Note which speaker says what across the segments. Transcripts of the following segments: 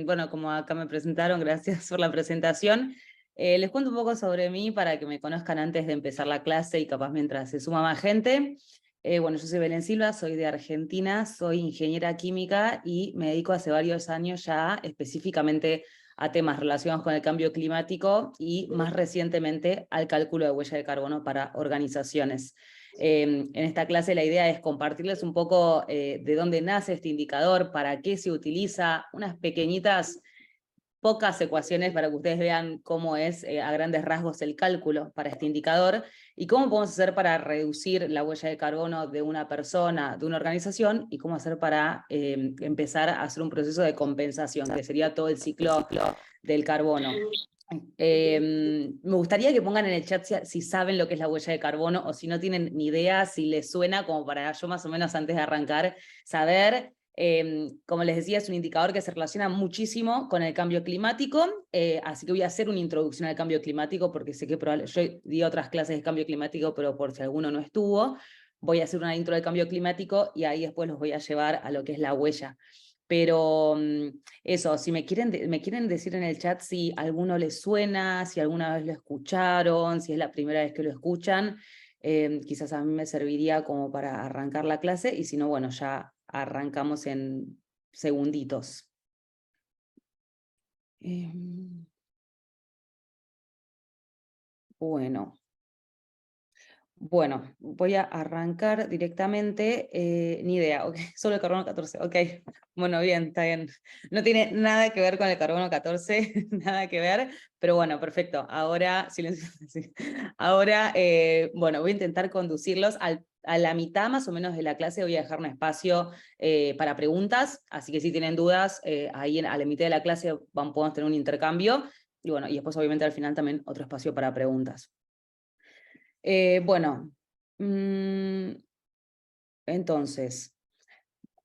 Speaker 1: bueno, como acá me presentaron, gracias por la presentación. Les cuento un poco sobre mí para que me conozcan antes de empezar la clase y capaz mientras se suma más gente. Bueno, yo soy Belén Silva, soy de Argentina, soy ingeniera química y me dedico hace varios años ya específicamente a temas relacionados con el cambio climático y más recientemente al cálculo de huella de carbono para organizaciones. En esta clase la idea es compartirles un poco de dónde nace este indicador, para qué se utiliza, unas pequeñitas, pocas ecuaciones para que ustedes vean cómo es a grandes rasgos el cálculo para este indicador y cómo podemos hacer para reducir la huella de carbono de una persona, de una organización, y cómo hacer para empezar a hacer un proceso de compensación, que sería todo el ciclo del carbono. Me gustaría que pongan en el chat si saben lo que es la huella de carbono o si no tienen ni idea, si les suena, como para yo más o menos antes de arrancar saber. Como les decía, es un indicador que se relaciona muchísimo con el cambio climático, así que voy a hacer una introducción al cambio climático porque sé que yo di otras clases de cambio climático, pero por si alguno no estuvo, voy a hacer una intro del cambio climático y ahí después los voy a llevar a lo que es la huella. Pero eso, si me quieren decir en el chat si a alguno les suena, si alguna vez lo escucharon, si es la primera vez que lo escuchan, quizás a mí me serviría como para arrancar la clase, y si no, bueno, ya arrancamos en segunditos. Bueno. Bueno, voy a arrancar directamente, ni idea, okay. Solo el carbono 14, ok, bueno, bien, está bien. No tiene nada que ver con el carbono 14, nada que ver, pero bueno, perfecto. Ahora, silencio, sí. Ahora, bueno, voy a intentar conducirlos a la mitad más o menos de la clase, voy a dejar un espacio para preguntas, así que si tienen dudas, ahí a la mitad de la clase podemos tener un intercambio, y bueno, y después obviamente al final también otro espacio para preguntas. Bueno, entonces,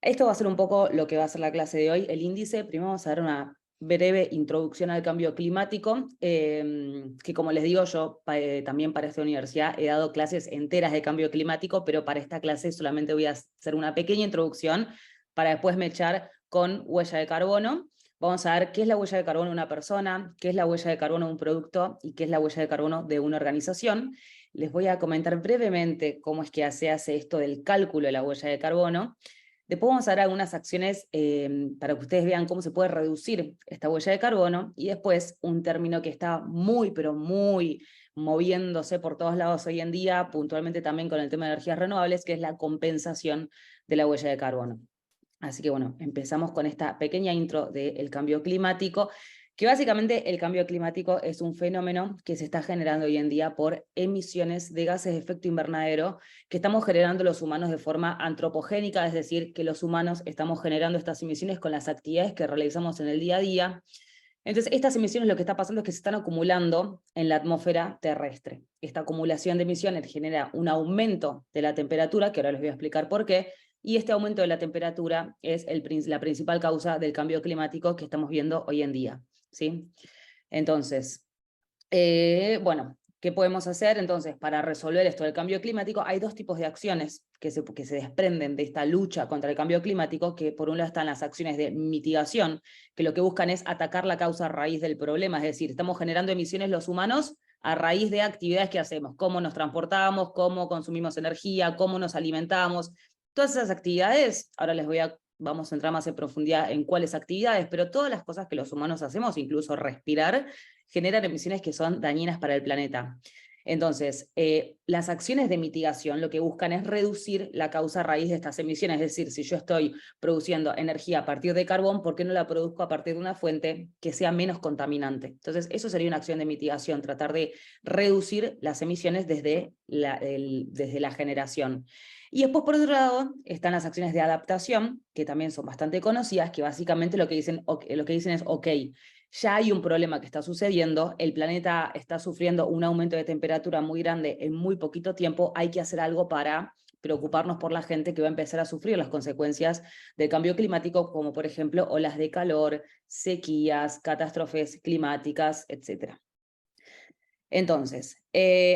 Speaker 1: esto va a ser un poco lo que va a ser la clase de hoy, el índice. Primero vamos a dar una breve introducción al cambio climático, que como les digo, yo también para esta universidad he dado clases enteras de cambio climático, pero para esta clase solamente voy a hacer una pequeña introducción para después me echar con huella de carbono. Vamos a ver qué es la huella de carbono de una persona, qué es la huella de carbono de un producto y qué es la huella de carbono de una organización. Les voy a comentar brevemente cómo es que se hace esto del cálculo de la huella de carbono. Después vamos a ver algunas acciones para que ustedes vean cómo se puede reducir esta huella de carbono, y después un término que está muy, pero muy moviéndose por todos lados hoy en día, puntualmente también con el tema de energías renovables, que es la compensación de la huella de carbono. Así que bueno, empezamos con esta pequeña intro del cambio climático, que básicamente el cambio climático es un fenómeno que se está generando hoy en día por emisiones de gases de efecto invernadero que estamos generando los humanos de forma antropogénica, es decir, que los humanos estamos generando estas emisiones con las actividades que realizamos en el día a día. Entonces, estas emisiones, lo que está pasando es que se están acumulando en la atmósfera terrestre. Esta acumulación de emisiones genera un aumento de la temperatura, que ahora les voy a explicar por qué, y este aumento de la temperatura es la principal causa del cambio climático que estamos viendo hoy en día, ¿sí? Entonces, bueno, ¿qué podemos hacer entonces para resolver esto del cambio climático? Hay dos tipos de acciones que se desprenden de esta lucha contra el cambio climático, que por un lado están las acciones de mitigación, que lo que buscan es atacar la causa raíz del problema, es decir, estamos generando emisiones los humanos a raíz de actividades que hacemos, cómo nos transportamos, cómo consumimos energía, cómo nos alimentamos. Todas esas actividades, ahora vamos a entrar más en profundidad en cuáles actividades, pero todas las cosas que los humanos hacemos, incluso respirar, generan emisiones que son dañinas para el planeta. Entonces, las acciones de mitigación lo que buscan es reducir la causa raíz de estas emisiones, es decir, si yo estoy produciendo energía a partir de carbón, ¿por qué no la produzco a partir de una fuente que sea menos contaminante? Entonces, eso sería una acción de mitigación, tratar de reducir las emisiones desde la generación. Y después, por otro lado, están las acciones de adaptación, que también son bastante conocidas, que básicamente lo que dicen es, ok, ya hay un problema que está sucediendo, el planeta está sufriendo un aumento de temperatura muy grande en muy poquito tiempo, hay que hacer algo para preocuparnos por la gente que va a empezar a sufrir las consecuencias del cambio climático, como por ejemplo olas de calor, sequías, catástrofes climáticas, etc. Entonces,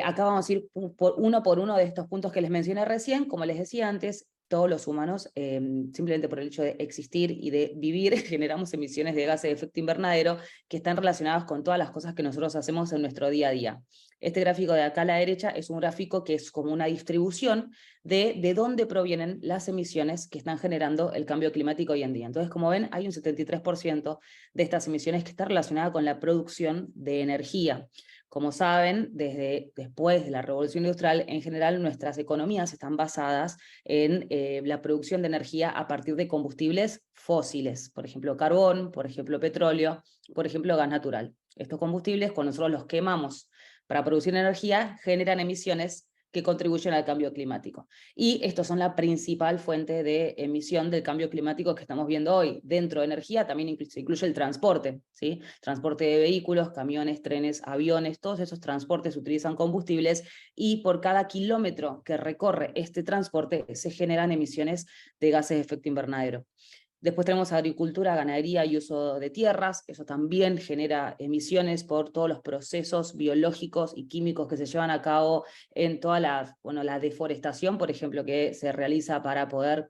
Speaker 1: acá vamos a ir por uno de estos puntos que les mencioné recién. Como les decía antes, todos los humanos, simplemente por el hecho de existir y de vivir, generamos emisiones de gases de efecto invernadero que están relacionadas con todas las cosas que nosotros hacemos en nuestro día a día. Este gráfico de acá a la derecha es un gráfico que es como una distribución de dónde provienen las emisiones que están generando el cambio climático hoy en día. Entonces, como ven, hay un 73% de estas emisiones que está relacionada con la producción de energía. Como saben, desde después de la Revolución Industrial, en general nuestras economías están basadas en la producción de energía a partir de combustibles fósiles, por ejemplo carbón, por ejemplo petróleo, por ejemplo gas natural. Estos combustibles, cuando nosotros los quemamos para producir energía, generan emisiones que contribuyen al cambio climático. Y estos son la principal fuente de emisión del cambio climático que estamos viendo hoy. Dentro de energía también se incluye el transporte, ¿sí? Transporte de vehículos, camiones, trenes, aviones, todos esos transportes utilizan combustibles y por cada kilómetro que recorre este transporte se generan emisiones de gases de efecto invernadero. Después tenemos agricultura, ganadería y uso de tierras, eso también genera emisiones por todos los procesos biológicos y químicos que se llevan a cabo en toda la deforestación, por ejemplo, que se realiza para poder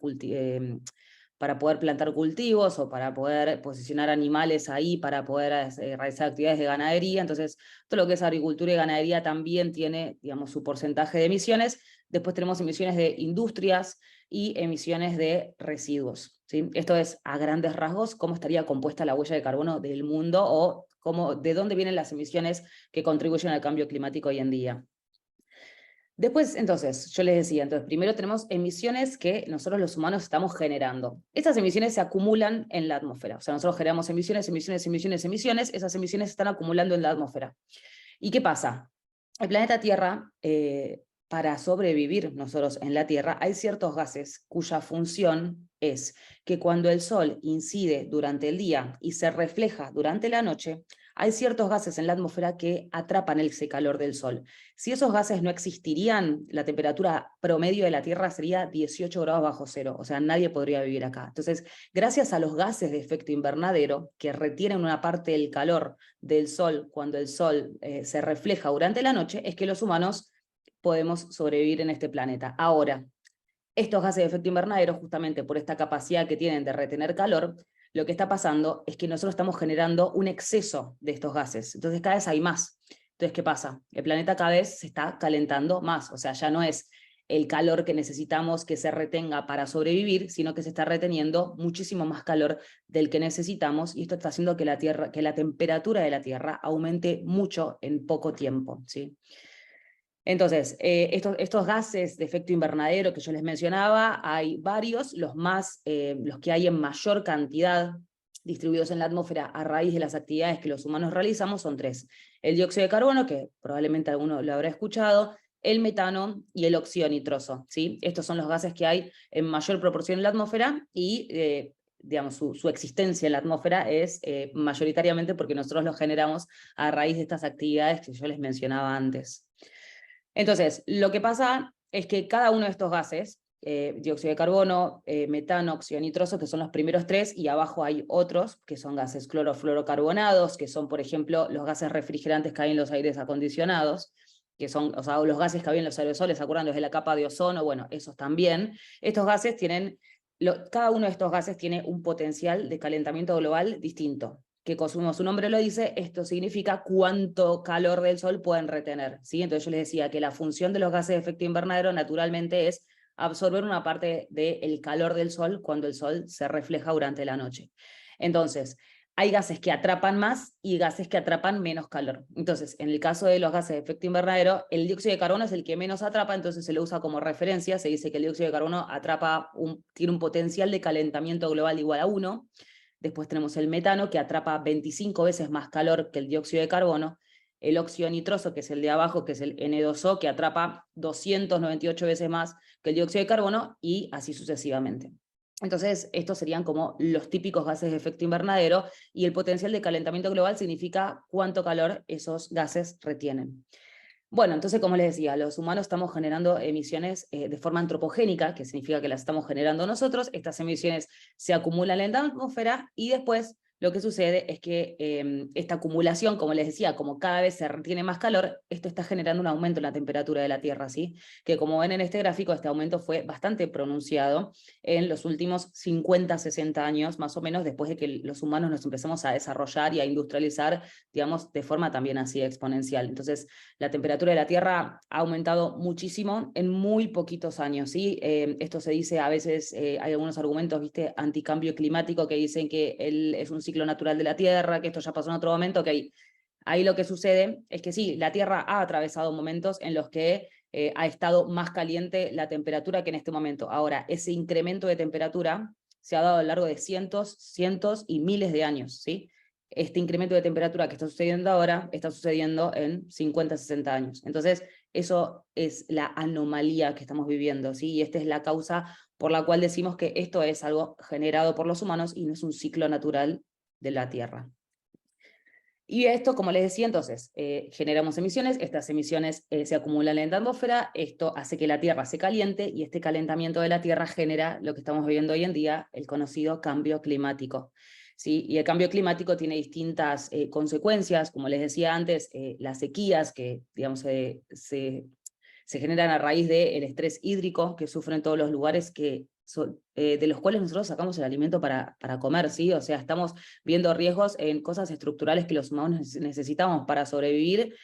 Speaker 1: plantar cultivos o para poder posicionar animales ahí, para poder realizar actividades de ganadería. Entonces, todo lo que es agricultura y ganadería también tiene, digamos, su porcentaje de emisiones. Después tenemos emisiones de industrias y emisiones de residuos, ¿sí? Esto es, a grandes rasgos, cómo estaría compuesta la huella de carbono del mundo o de dónde vienen las emisiones que contribuyen al cambio climático hoy en día. Después, entonces, yo les decía, entonces, primero tenemos emisiones que nosotros los humanos estamos generando. Estas emisiones se acumulan en la atmósfera. O sea, nosotros generamos emisiones, esas emisiones se están acumulando en la atmósfera. ¿Y qué pasa? El planeta Tierra, para sobrevivir nosotros en la Tierra, hay ciertos gases cuya función es que cuando el Sol incide durante el día y se refleja durante la noche, hay ciertos gases en la atmósfera que atrapan ese calor del Sol. Si esos gases no existirían, la temperatura promedio de la Tierra sería 18 grados bajo cero, o sea, nadie podría vivir acá. Entonces, gracias a los gases de efecto invernadero, que retienen una parte del calor del Sol cuando el Sol se refleja durante la noche, es que los humanos podemos sobrevivir en este planeta. Ahora, estos gases de efecto invernadero, justamente por esta capacidad que tienen de retener calor, lo que está pasando es que nosotros estamos generando un exceso de estos gases. Entonces cada vez hay más. Entonces, ¿qué pasa? El planeta cada vez se está calentando más. O sea, ya no es el calor que necesitamos que se retenga para sobrevivir, sino que se está reteniendo muchísimo más calor del que necesitamos, y esto está haciendo que la temperatura de la Tierra aumente mucho en poco tiempo, ¿sí? Entonces, estos gases de efecto invernadero que yo les mencionaba, hay varios, los que hay en mayor cantidad distribuidos en la atmósfera a raíz de las actividades que los humanos realizamos son tres: el dióxido de carbono, que probablemente alguno lo habrá escuchado, el metano y el óxido nitroso, ¿sí? Estos son los gases que hay en mayor proporción en la atmósfera y digamos, su existencia en la atmósfera es mayoritariamente porque nosotros los generamos a raíz de estas actividades que yo les mencionaba antes. Entonces, lo que pasa es que cada uno de estos gases, dióxido de carbono, metano, óxido nitroso, que son los primeros tres, y abajo hay otros, que son gases clorofluorocarbonados, que son, por ejemplo, los gases refrigerantes que hay en los aires acondicionados, que son, o sea, los gases que hay en los aerosoles, ¿se acuerdan? Los de la capa de ozono, bueno, esos también. Estos gases tienen, cada uno de estos gases tiene un potencial de calentamiento global distinto, que como su nombre lo dice, esto significa cuánto calor del Sol pueden retener, ¿sí? Entonces yo les decía que la función de los gases de efecto invernadero naturalmente es absorber una parte del calor del Sol cuando el Sol se refleja durante la noche. Entonces, hay gases que atrapan más y gases que atrapan menos calor. Entonces, en el caso de los gases de efecto invernadero, el dióxido de carbono es el que menos atrapa, entonces se lo usa como referencia, se dice que el dióxido de carbono tiene un potencial de calentamiento global igual a 1. Después tenemos el metano, que atrapa 25 veces más calor que el dióxido de carbono. El óxido nitroso, que es el de abajo, que es el N2O, que atrapa 298 veces más que el dióxido de carbono, y así sucesivamente. Entonces, estos serían como los típicos gases de efecto invernadero, y el potencial de calentamiento global significa cuánto calor esos gases retienen. Bueno, entonces, como les decía, los humanos estamos generando emisiones de forma antropogénica, que significa que las estamos generando nosotros. Estas emisiones se acumulan en la atmósfera y después lo que sucede es que esta acumulación, como les decía, como cada vez se retiene más calor, esto está generando un aumento en la temperatura de la Tierra, ¿sí? Que como ven en este gráfico, este aumento fue bastante pronunciado en los últimos 50, 60 años, más o menos, después de que los humanos nos empezamos a desarrollar y a industrializar, digamos, de forma también así exponencial. Entonces, la temperatura de la Tierra ha aumentado muchísimo en muy poquitos años, ¿sí? Esto se dice a veces, hay algunos argumentos, ¿viste?, anticambio climático que dicen que es un ciclo natural de la Tierra, que esto ya pasó en otro momento, que ahí lo que sucede es que sí, la Tierra ha atravesado momentos en los que ha estado más caliente la temperatura que en este momento. Ahora, ese incremento de temperatura se ha dado a lo largo de cientos y miles de años, ¿sí? Este incremento de temperatura que está sucediendo ahora está sucediendo en 50, 60 años. Entonces, eso es la anomalía que estamos viviendo, ¿sí? Y esta es la causa por la cual decimos que esto es algo generado por los humanos y no es un ciclo natural de la Tierra. Y esto, como les decía, entonces, generamos emisiones, estas emisiones se acumulan en la atmósfera, esto hace que la Tierra se caliente, y este calentamiento de la Tierra genera lo que estamos viviendo hoy en día, el conocido cambio climático. ¿Sí? Y el cambio climático tiene distintas consecuencias, como les decía antes, las sequías que, digamos, se generan a raíz del estrés hídrico que sufren todos los lugares de los cuales nosotros sacamos el alimento para comer, ¿sí? O sea, estamos viendo riesgos en cosas estructurales que los humanos necesitamos para sobrevivir.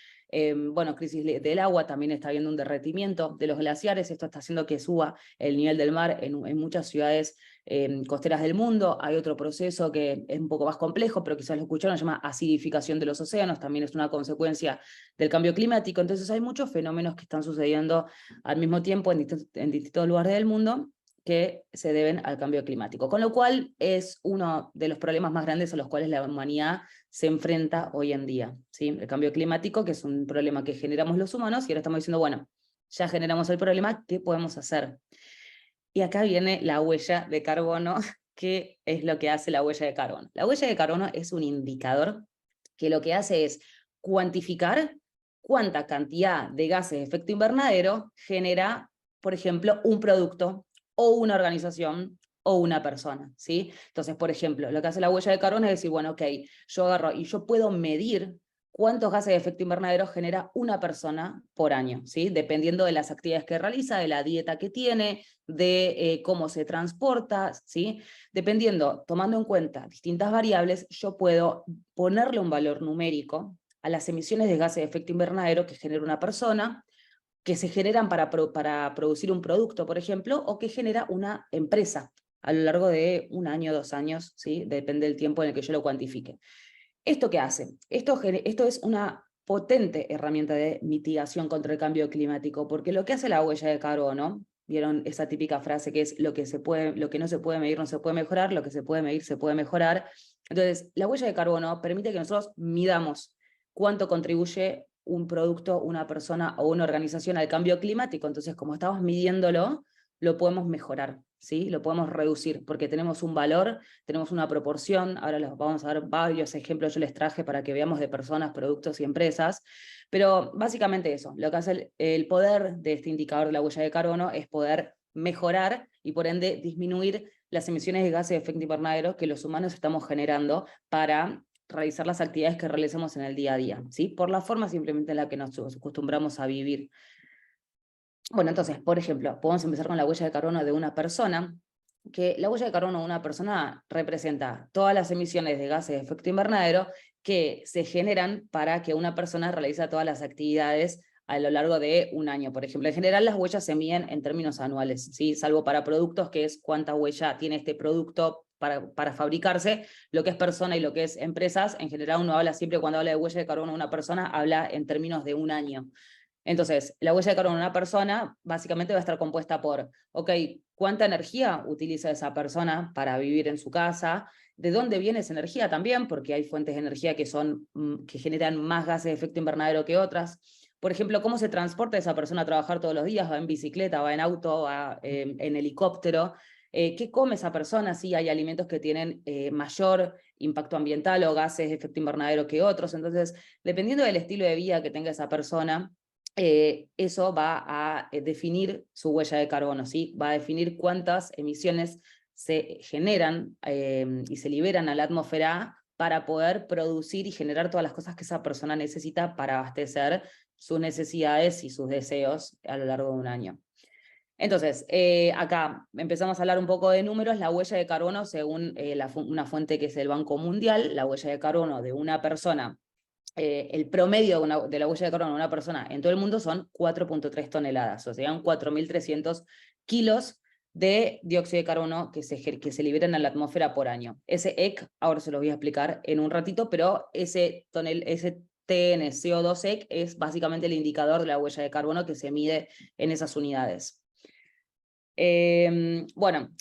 Speaker 1: Bueno, crisis del agua, también está habiendo un derretimiento de los glaciares, esto está haciendo que suba el nivel del mar en muchas ciudades costeras del mundo. Hay otro proceso que es un poco más complejo, pero quizás lo escucharon, se llama acidificación de los océanos, también es una consecuencia del cambio climático. Entonces hay muchos fenómenos que están sucediendo al mismo tiempo en distintos lugares del mundo que se deben al cambio climático, con lo cual es uno de los problemas más grandes a los cuales la humanidad se enfrenta hoy en día, ¿sí? El cambio climático, que es un problema que generamos los humanos, y ahora estamos diciendo, bueno, ya generamos el problema, ¿qué podemos hacer? Y acá viene la huella de carbono. ¿Qué es lo que hace la huella de carbono? La huella de carbono es un indicador que lo que hace es cuantificar cuánta cantidad de gases de efecto invernadero genera, por ejemplo, un producto o una organización o una persona, ¿sí? Entonces, por ejemplo, lo que hace la huella de carbono es decir, bueno, ok, yo agarro y yo puedo medir cuántos gases de efecto invernadero genera una persona por año, ¿sí? Dependiendo de las actividades que realiza, de la dieta que tiene, de cómo se transporta, ¿sí? Dependiendo, tomando en cuenta distintas variables, yo puedo ponerle un valor numérico a las emisiones de gases de efecto invernadero que genera una persona, que se generan para producir un producto, por ejemplo, o que genera una empresa a lo largo de 1 año, 2 años, ¿sí? Depende del tiempo en el que yo lo cuantifique. ¿Esto qué hace? Esto es una potente herramienta de mitigación contra el cambio climático, porque lo que hace la huella de carbono, vieron esa típica frase que es lo que no se puede medir no se puede mejorar, lo que se puede medir se puede mejorar. Entonces, la huella de carbono permite que nosotros midamos cuánto contribuye un producto, una persona o una organización al cambio climático. Entonces, como estamos midiéndolo, lo podemos mejorar, ¿sí? Lo podemos reducir, porque tenemos un valor, tenemos una proporción. Ahora les vamos a ver varios ejemplos, yo les traje para que veamos de personas, productos y empresas, pero básicamente eso, lo que hace el poder de este indicador de la huella de carbono es poder mejorar y por ende disminuir las emisiones de gases de efecto invernadero que los humanos estamos generando para realizar las actividades que realicemos en el día a día, ¿sí? Por la forma simplemente en la que nos acostumbramos a vivir. Bueno, entonces, por ejemplo, podemos empezar con la huella de carbono de una persona, que la huella de carbono de una persona representa todas las emisiones de gases de efecto invernadero que se generan para que una persona realice todas las actividades a lo largo de 1 año. Por ejemplo, en general las huellas se miden en términos anuales, ¿sí? Salvo para productos, que es cuánta huella tiene este producto para fabricarse. Lo que es persona y lo que es empresas, en general uno habla siempre, cuando habla de huella de carbono de una persona, habla en términos de 1 año. Entonces, la huella de carbono de una persona básicamente va a estar compuesta por, ok, ¿cuánta energía utiliza esa persona para vivir en su casa? ¿De dónde viene esa energía también? Porque hay fuentes de energía que generan más gases de efecto invernadero que otras. Por ejemplo, ¿cómo se transporta esa persona a trabajar todos los días? ¿Va en bicicleta, va en auto, va en helicóptero? ¿Qué come esa persona? Sí, hay alimentos que tienen mayor impacto ambiental o gases de efecto invernadero que otros. Entonces, dependiendo del estilo de vida que tenga esa persona, eso va a definir su huella de carbono, ¿sí? Va a definir cuántas emisiones se generan y se liberan a la atmósfera para poder producir y generar todas las cosas que esa persona necesita para abastecer sus necesidades y sus deseos a lo largo de un año. Entonces, acá empezamos a hablar un poco de números. La huella de carbono, según una fuente que es el Banco Mundial, la huella de carbono de una persona, el promedio de la huella de carbono de una persona en todo el mundo son 4.3 toneladas, o sea, 4.300 kilos de dióxido de carbono que se liberan a la atmósfera por año. Ese EC, ahora se los voy a explicar en un ratito, pero ese TN CO2 EC es básicamente el indicador de la huella de carbono que se mide en esas unidades. Bueno,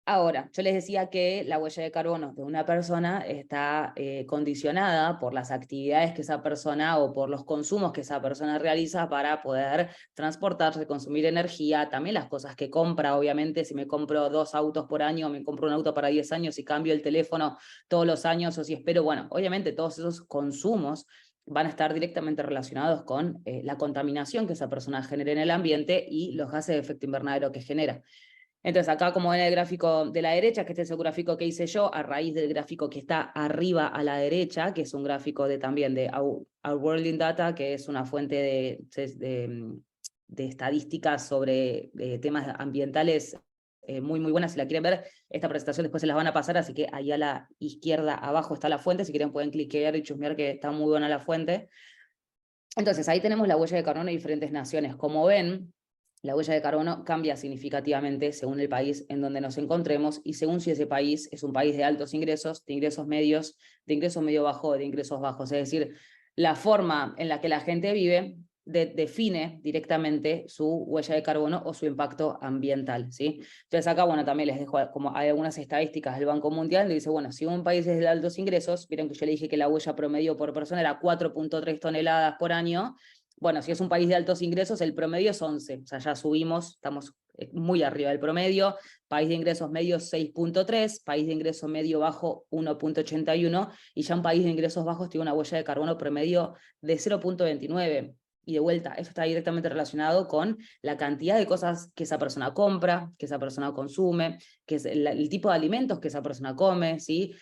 Speaker 1: ahora, yo les decía que la huella de carbono de una persona está condicionada por las actividades que esa persona o por los consumos que esa persona realiza para poder transportarse, consumir energía, también las cosas que compra, obviamente, si me compro 2 autos por año, me compro un auto para 10 años y cambio el teléfono todos los años, o si espero, bueno, obviamente todos esos consumos van a estar directamente relacionados con la contaminación que esa persona genera en el ambiente y los gases de efecto invernadero que genera. Entonces acá, como ven el gráfico de la derecha, que este es el gráfico que hice yo, a raíz del gráfico que está arriba a la derecha, que es un gráfico también de Our World in Data, que es una fuente de estadísticas sobre temas ambientales muy buena. Si la quieren ver, esta presentación después se las van a pasar, así que ahí a la izquierda abajo está la fuente, si quieren pueden cliquear y chusmear que está muy buena la fuente. Entonces ahí tenemos la huella de carbono de diferentes naciones. Como ven, la huella de carbono cambia significativamente según el país en donde nos encontremos y según si ese país es un país de altos ingresos, de ingresos medios, de ingresos medio bajo o de ingresos bajos. Es decir, la forma en la que la gente vive define directamente su huella de carbono o su impacto ambiental, ¿sí? Entonces acá, bueno, también les dejo, como hay algunas estadísticas del Banco Mundial, que dice, bueno, si un país es de altos ingresos, vieron que yo le dije que la huella promedio por persona era 4.3 toneladas por año, bueno, si es un país de altos ingresos, el promedio es 11, o sea, ya subimos, estamos muy arriba del promedio. País de ingresos medios 6.3, país de ingreso medio bajo 1.81, y ya un país de ingresos bajos tiene una huella de carbono promedio de 0.29. Y de vuelta, eso está directamente relacionado con la cantidad de cosas que esa persona compra, que esa persona consume, que es el tipo de alimentos que esa persona come, ¿sí?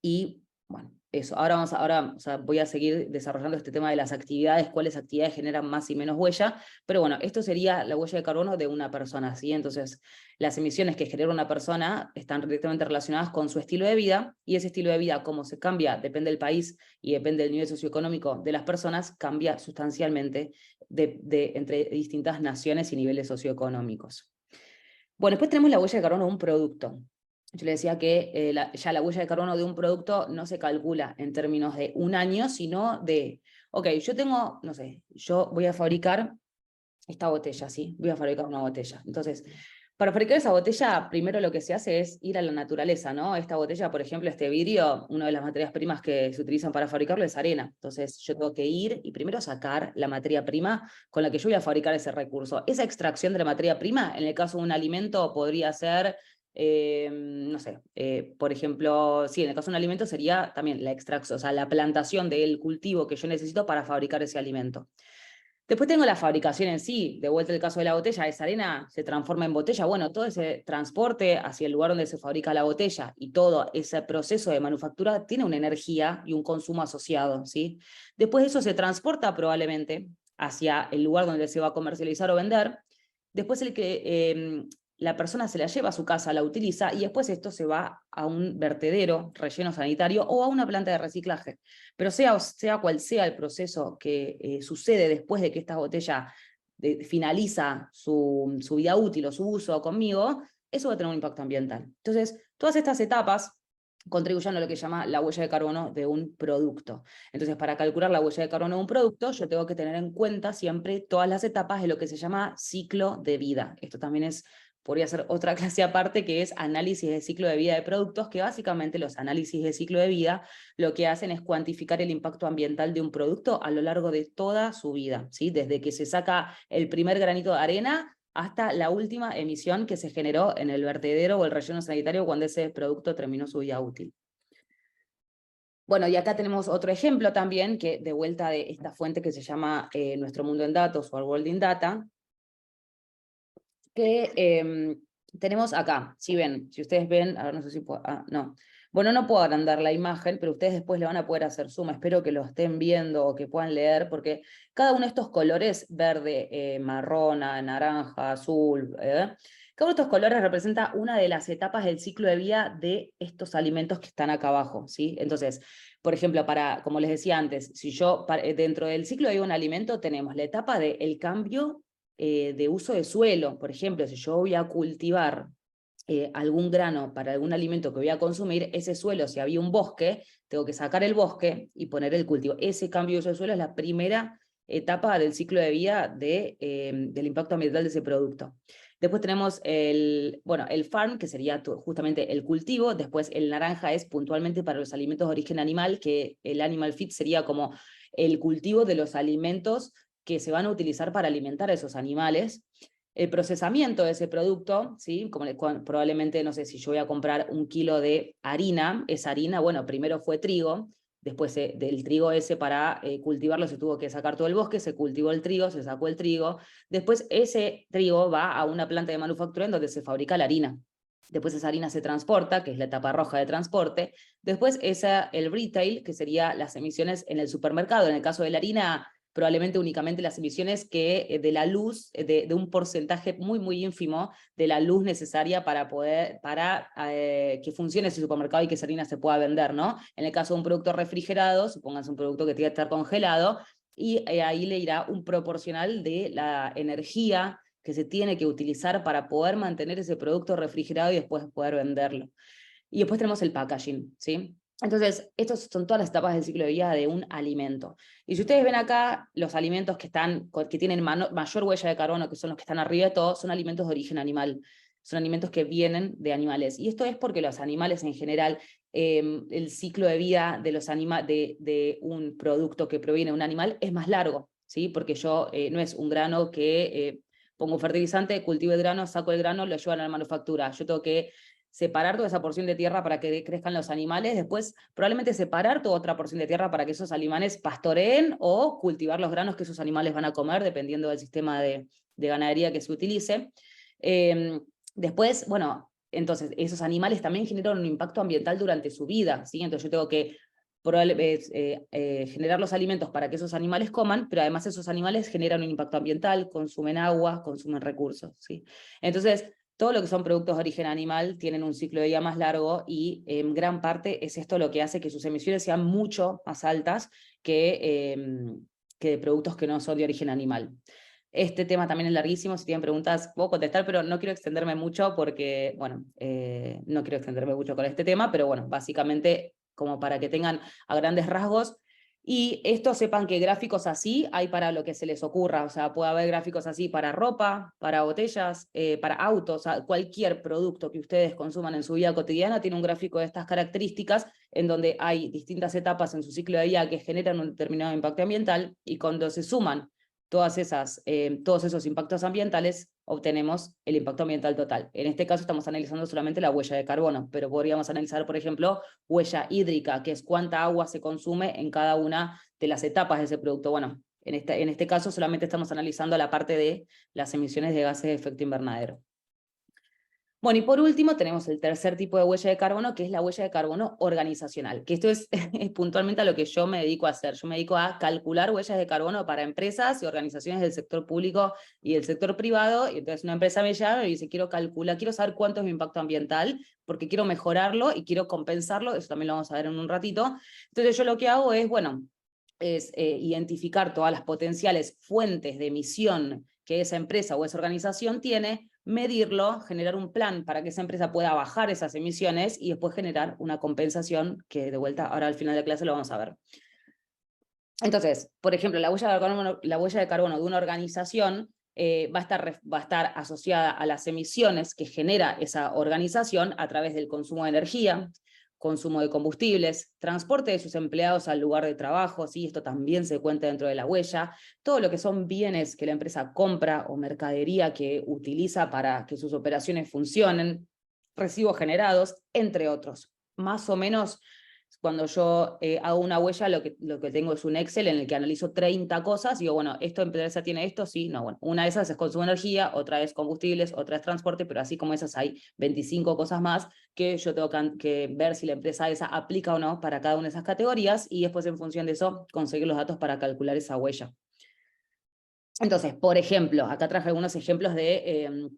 Speaker 1: Y bueno, eso. Ahora o sea, voy a seguir desarrollando este tema de las actividades, cuáles actividades generan más y menos huella, pero bueno, esto sería la huella de carbono de una persona, ¿sí? Entonces, las emisiones que genera una persona están directamente relacionadas con su estilo de vida, y ese estilo de vida, cómo se cambia, depende del país y depende del nivel socioeconómico de las personas, cambia sustancialmente entre distintas naciones y niveles socioeconómicos. Bueno, después tenemos la huella de carbono de un producto. Yo le decía que ya la huella de carbono de un producto no se calcula en términos de un año, sino de, ok, yo tengo, no sé, yo voy a fabricar esta botella, ¿sí? Voy a fabricar una botella. Entonces, para fabricar esa botella, primero lo que se hace es ir a la naturaleza, ¿no? Esta botella, por ejemplo, este vidrio, una de las materias primas que se utilizan para fabricarlo es arena. Entonces, yo tengo que ir y primero sacar la materia prima con la que yo voy a fabricar ese recurso. Esa extracción de la materia prima, en el caso de un alimento, podría ser, no sé, por ejemplo, sí, en el caso de un alimento sería también la extracción, o sea, la plantación del cultivo que yo necesito para fabricar ese alimento. Después tengo la fabricación en sí, de vuelta el caso de la botella, esa arena se transforma en botella, bueno, todo ese transporte hacia el lugar donde se fabrica la botella y todo ese proceso de manufactura tiene una energía y un consumo asociado, ¿sí? Después de eso se transporta probablemente hacia el lugar donde se va a comercializar o vender. Después la persona se la lleva a su casa, la utiliza, y después esto se va a un vertedero, relleno sanitario o a una planta de reciclaje. Pero sea cual sea el proceso que sucede después de que esta botella finaliza su vida útil o su uso conmigo, eso va a tener un impacto ambiental. Entonces, todas estas etapas contribuyen a lo que se llama la huella de carbono de un producto. Entonces, para calcular la huella de carbono de un producto, yo tengo que tener en cuenta siempre todas las etapas de lo que se llama ciclo de vida. Esto también podría ser otra clase aparte, que es análisis de ciclo de vida de productos, que básicamente los análisis de ciclo de vida lo que hacen es cuantificar el impacto ambiental de un producto a lo largo de toda su vida, ¿sí? Desde que se saca el primer granito de arena hasta la última emisión que se generó en el vertedero o el relleno sanitario cuando ese producto terminó su vida útil. Bueno, y acá tenemos otro ejemplo también, que de vuelta de esta fuente que se llama Nuestro Mundo en Datos o Our World in Data, que tenemos acá, si ustedes ven, ahora no sé si puedo, no, Bueno, no puedo agrandar la imagen, pero ustedes después le van a poder hacer zoom. Espero que lo estén viendo o que puedan leer, porque cada uno de estos colores, verde, marrón, naranja, azul, cada uno de estos colores representa una de las etapas del ciclo de vida de estos alimentos que están acá abajo, ¿sí? Entonces, por ejemplo, como les decía antes, si yo, dentro del ciclo de vida de un alimento tenemos la etapa del cambio de uso de suelo. Por ejemplo, si yo voy a cultivar algún grano para algún alimento que voy a consumir, ese suelo, si había un bosque, tengo que sacar el bosque y poner el cultivo. Ese cambio de uso de suelo es la primera etapa del ciclo de vida del impacto ambiental de ese producto. Después tenemos el farm, que sería justamente el cultivo. Después el naranja es puntualmente para los alimentos de origen animal, que el animal feed sería como el cultivo de los alimentos que se van a utilizar para alimentar a esos animales. El procesamiento de ese producto, ¿sí? Probablemente, no sé, si yo voy a comprar 1 kilo de harina, esa harina, bueno, primero fue trigo, después del trigo ese para cultivarlo se tuvo que sacar todo el bosque, se cultivó el trigo, se sacó el trigo, después ese trigo va a una planta de manufactura en donde se fabrica la harina. Después esa harina se transporta, que es la etapa roja de transporte. Después el retail, que sería las emisiones en el supermercado. En el caso de la harina, probablemente únicamente las emisiones que de la luz, de un porcentaje muy, muy ínfimo de la luz necesaria para que funcione ese supermercado y que esa harina se pueda vender, ¿no? En el caso de un producto refrigerado, supónganse un producto que tiene que estar congelado, y ahí le irá un proporcional de la energía que se tiene que utilizar para poder mantener ese producto refrigerado y después poder venderlo. Y después tenemos el packaging, ¿sí? Entonces, estas son todas las etapas del ciclo de vida de un alimento. Y si ustedes ven acá, los alimentos que tienen mayor huella de carbono, que son los que están arriba de todo, son alimentos de origen animal. Son alimentos que vienen de animales. Y esto es porque los animales en general, el ciclo de vida de un producto que proviene de un animal es más largo, ¿sí? Porque no es un grano que pongo un fertilizante, cultivo el grano, saco el grano, lo llevo a la manufactura. Yo tengo que separar toda esa porción de tierra para que crezcan los animales, después probablemente separar toda otra porción de tierra para que esos animales pastoreen o cultivar los granos que esos animales van a comer, dependiendo del sistema de ganadería que se utilice. Después, bueno, entonces esos animales también generan un impacto ambiental durante su vida, ¿sí? Entonces yo tengo que generar los alimentos para que esos animales coman, pero además esos animales generan un impacto ambiental, consumen agua, consumen recursos, ¿sí? Entonces, todo lo que son productos de origen animal tienen un ciclo de vida más largo y en gran parte es esto lo que hace que sus emisiones sean mucho más altas que de productos que no son de origen animal. Este tema también es larguísimo, si tienen preguntas puedo contestar, pero no quiero extenderme mucho porque, bueno, no quiero extenderme mucho con este tema, pero bueno, básicamente como para que tengan a grandes rasgos. Y esto sepan que gráficos así hay para lo que se les ocurra, o sea, puede haber gráficos así para ropa, para botellas, para autos, o sea, cualquier producto que ustedes consuman en su vida cotidiana tiene un gráfico de estas características en donde hay distintas etapas en su ciclo de vida que generan un determinado impacto ambiental y cuando se suman todos esos impactos ambientales, obtenemos el impacto ambiental total. En este caso estamos analizando solamente la huella de carbono, pero podríamos analizar, por ejemplo, huella hídrica, que es cuánta agua se consume en cada una de las etapas de ese producto. Bueno, en este caso solamente estamos analizando la parte de las emisiones de gases de efecto invernadero. Bueno, y por último tenemos el tercer tipo de huella de carbono, que es la huella de carbono organizacional, que esto es puntualmente a lo que yo me dedico a hacer. Yo me dedico a calcular huellas de carbono para empresas y organizaciones del sector público y del sector privado, y entonces una empresa me llama y dice, quiero saber cuánto es mi impacto ambiental, porque quiero mejorarlo y quiero compensarlo, eso también lo vamos a ver en un ratito. Entonces yo lo que hago es, bueno, identificar todas las potenciales fuentes de emisión que esa empresa o esa organización tiene, medirlo, generar un plan para que esa empresa pueda bajar esas emisiones y después generar una compensación que de vuelta ahora al final de clase lo vamos a ver. Entonces, por ejemplo, la huella de carbono de una organización va a estar asociada a las emisiones que genera esa organización a través del consumo de energía, consumo de combustibles, transporte de sus empleados al lugar de trabajo, ¿sí? Esto también se cuenta dentro de la huella, todo lo que son bienes que la empresa compra o mercadería que utiliza para que sus operaciones funcionen, residuos generados, entre otros. Más o menos Cuando yo hago una huella, lo que tengo es un Excel en el que analizo 30 cosas y digo, bueno, ¿esta empresa tiene esto? Sí, no, bueno. Una de esas es consumo de energía, otra es combustibles, otra es transporte, pero así como esas hay 25 cosas más que yo tengo que ver si la empresa esa aplica o no para cada una de esas categorías y después en función de eso conseguir los datos para calcular esa huella. Entonces, por ejemplo, acá traje algunos ejemplos de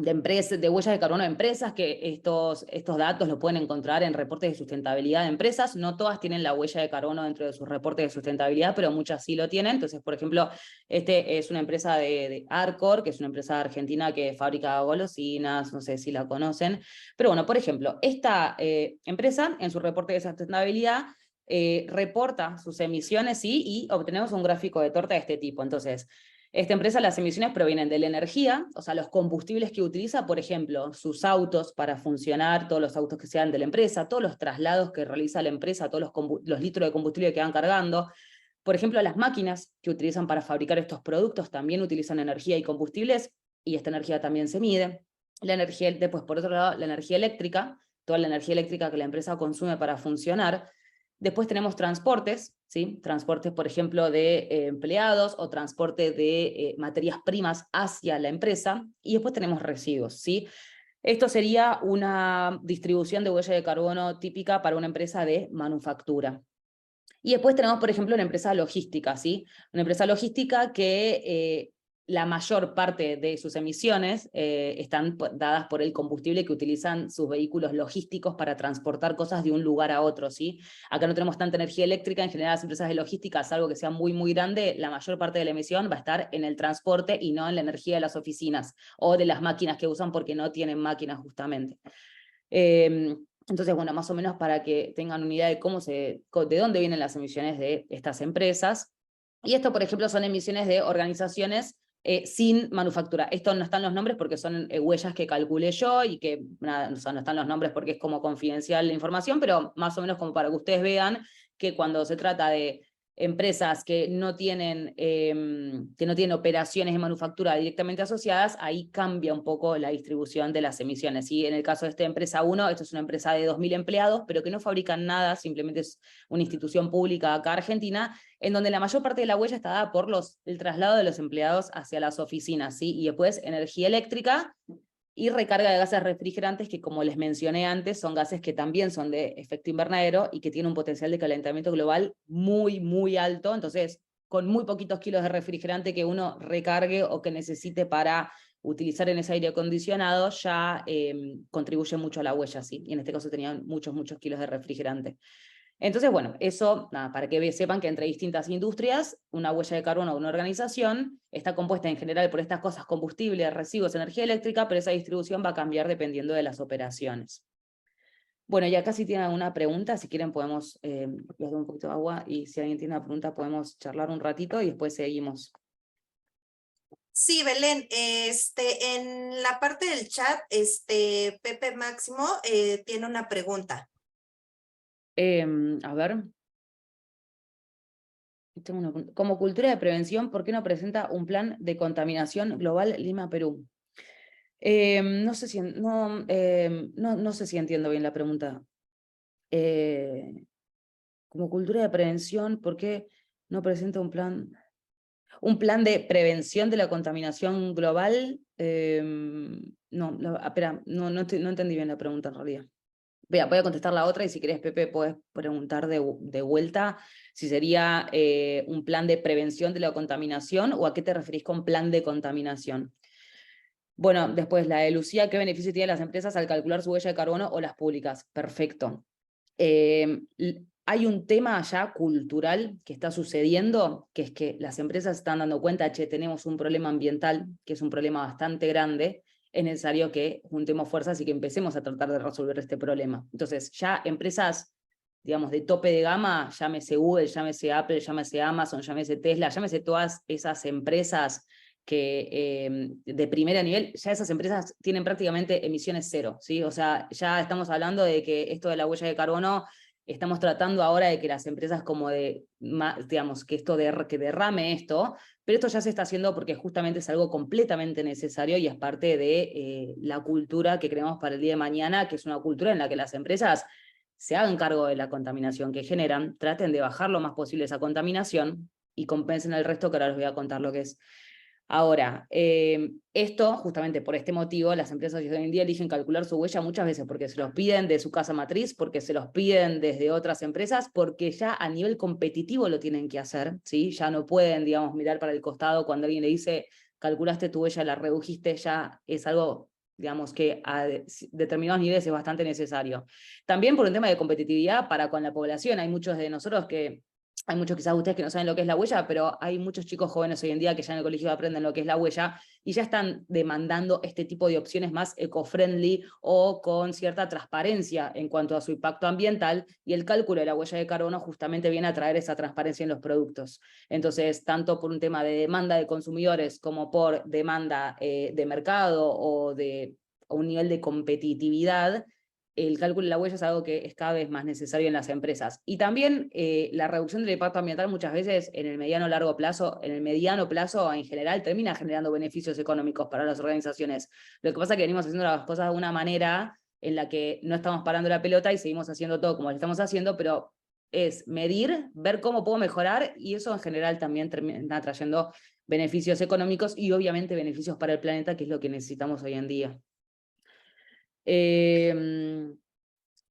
Speaker 1: empresas, de huellas de carbono de empresas, que estos datos los pueden encontrar en reportes de sustentabilidad de empresas. No todas tienen la huella de carbono dentro de sus reportes de sustentabilidad, pero muchas sí lo tienen. Entonces, por ejemplo, este es una empresa de Arcor, que es una empresa argentina que fabrica golosinas, no sé si la conocen. Pero bueno, por ejemplo, esta empresa en su reporte de sustentabilidad reporta sus emisiones, ¿sí? Y obtenemos un gráfico de torta de este tipo. Entonces, esta empresa, las emisiones provienen de la energía, o sea, los combustibles que utiliza, por ejemplo, sus autos para funcionar, todos los autos que sean de la empresa, todos los traslados que realiza la empresa, todos los litros de combustible que van cargando. Por ejemplo, las máquinas que utilizan para fabricar estos productos también utilizan energía y combustibles, y esta energía también se mide. La energía, después, por otro lado, la energía eléctrica, toda la energía eléctrica que la empresa consume para funcionar. Después tenemos transportes, ¿sí? Transportes, por ejemplo, de empleados o transporte de materias primas hacia la empresa. Y después tenemos residuos, ¿sí? Esto sería una distribución de huella de carbono típica para una empresa de manufactura. Y después tenemos, por ejemplo, una empresa logística, ¿sí? Una empresa logística que la mayor parte de sus emisiones están dadas por el combustible que utilizan sus vehículos logísticos para transportar cosas de un lugar a otro, ¿sí? Acá no tenemos tanta energía eléctrica, en general las empresas de logística, salvo que sea muy, muy grande, la mayor parte de la emisión va a estar en el transporte y no en la energía de las oficinas o de las máquinas que usan porque no tienen máquinas justamente. Entonces, bueno, más o menos para que tengan una idea de de dónde vienen las emisiones de estas empresas. Y esto, por ejemplo, son emisiones de organizaciones sin manufactura. Esto no están los nombres porque son huellas que calculé yo y que nada, o sea, no están los nombres porque es como confidencial la información, pero más o menos como para que ustedes vean que cuando se trata de empresas que no tienen operaciones de manufactura directamente asociadas, ahí cambia un poco la distribución de las emisiones. Y en el caso de esta empresa 1, esto es una empresa de 2.000 empleados, pero que no fabrican nada, simplemente es una institución pública acá argentina, en donde la mayor parte de la huella está dada por el traslado de los empleados hacia las oficinas, ¿sí? Y después energía eléctrica y recarga de gases refrigerantes que, como les mencioné antes, son gases que también son de efecto invernadero y que tienen un potencial de calentamiento global muy, muy alto. Entonces, con muy poquitos kilos de refrigerante que uno recargue o que necesite para utilizar en ese aire acondicionado, ya contribuye mucho a la huella, ¿sí? Y en este caso tenían muchos, muchos kilos de refrigerante. Entonces, bueno, eso, nada, para que sepan que entre distintas industrias, una huella de carbono de una organización está compuesta en general por estas cosas: combustible, residuos, energía eléctrica, pero esa distribución va a cambiar dependiendo de las operaciones. Bueno, ya casi tienen alguna pregunta, si quieren podemos, les doy un poquito de agua y si alguien tiene una pregunta podemos charlar un ratito y después seguimos.
Speaker 2: Sí, Belén, en la parte del chat, Pepe Máximo tiene una pregunta.
Speaker 1: A ver. Como cultura de prevención, ¿por qué no presenta un plan de contaminación global Lima-Perú? No sé si, no sé si entiendo bien la pregunta. Como cultura de prevención, ¿por qué no presenta un plan? ¿Un plan de prevención de la contaminación global? No, espera, no entendí bien la pregunta en realidad. Voy a contestar la otra y si querés, Pepe, podés preguntar de vuelta si sería un plan de prevención de la contaminación o a qué te referís con plan de contaminación. Bueno, después la de Lucía: ¿qué beneficio tienen las empresas al calcular su huella de carbono o las públicas? Perfecto. Hay un tema ya cultural que está sucediendo, que es que las empresas están dando cuenta, che, tenemos un problema ambiental, que es un problema bastante grande, es necesario que juntemos fuerzas y que empecemos a tratar de resolver este problema. Entonces, ya empresas, digamos, de tope de gama, llámese Google, llámese Apple, llámese Amazon, llámese Tesla, llámese todas esas empresas que de primer nivel, ya esas empresas tienen prácticamente emisiones cero, ¿sí? O sea, ya estamos hablando de que esto de la huella de carbono, estamos tratando ahora de que las empresas como digamos, que que derrame esto, pero esto ya se está haciendo porque justamente es algo completamente necesario y es parte de la cultura que creamos para el día de mañana, que es una cultura en la que las empresas se hagan cargo de la contaminación que generan, traten de bajar lo más posible esa contaminación y compensen el resto, que ahora les voy a contar lo que es. Ahora, esto, justamente por este motivo, las empresas hoy en día eligen calcular su huella muchas veces porque se los piden de su casa matriz, porque se los piden desde otras empresas, porque ya a nivel competitivo lo tienen que hacer, ¿sí? Ya no pueden, digamos, mirar para el costado cuando alguien le dice, calculaste tu huella, la redujiste, ya es algo, digamos, que a determinados niveles es bastante necesario. También por un tema de competitividad para con la población, hay muchos de nosotros que hay muchos quizás ustedes que no saben lo que es la huella, pero hay muchos chicos jóvenes hoy en día que ya en el colegio aprenden lo que es la huella y ya están demandando este tipo de opciones más eco-friendly o con cierta transparencia en cuanto a su impacto ambiental, y el cálculo de la huella de carbono justamente viene a traer esa transparencia en los productos. Entonces, tanto por un tema de demanda de consumidores como por demanda de mercado o de un nivel de competitividad, el cálculo de la huella es algo que es cada vez más necesario en las empresas. Y también la reducción del impacto ambiental muchas veces en el mediano plazo en general termina generando beneficios económicos para las organizaciones. Lo que pasa es que venimos haciendo las cosas de una manera en la que no estamos parando la pelota y seguimos haciendo todo como lo estamos haciendo, pero es medir, ver cómo puedo mejorar, y eso en general también termina trayendo beneficios económicos y obviamente beneficios para el planeta, que es lo que necesitamos hoy en día.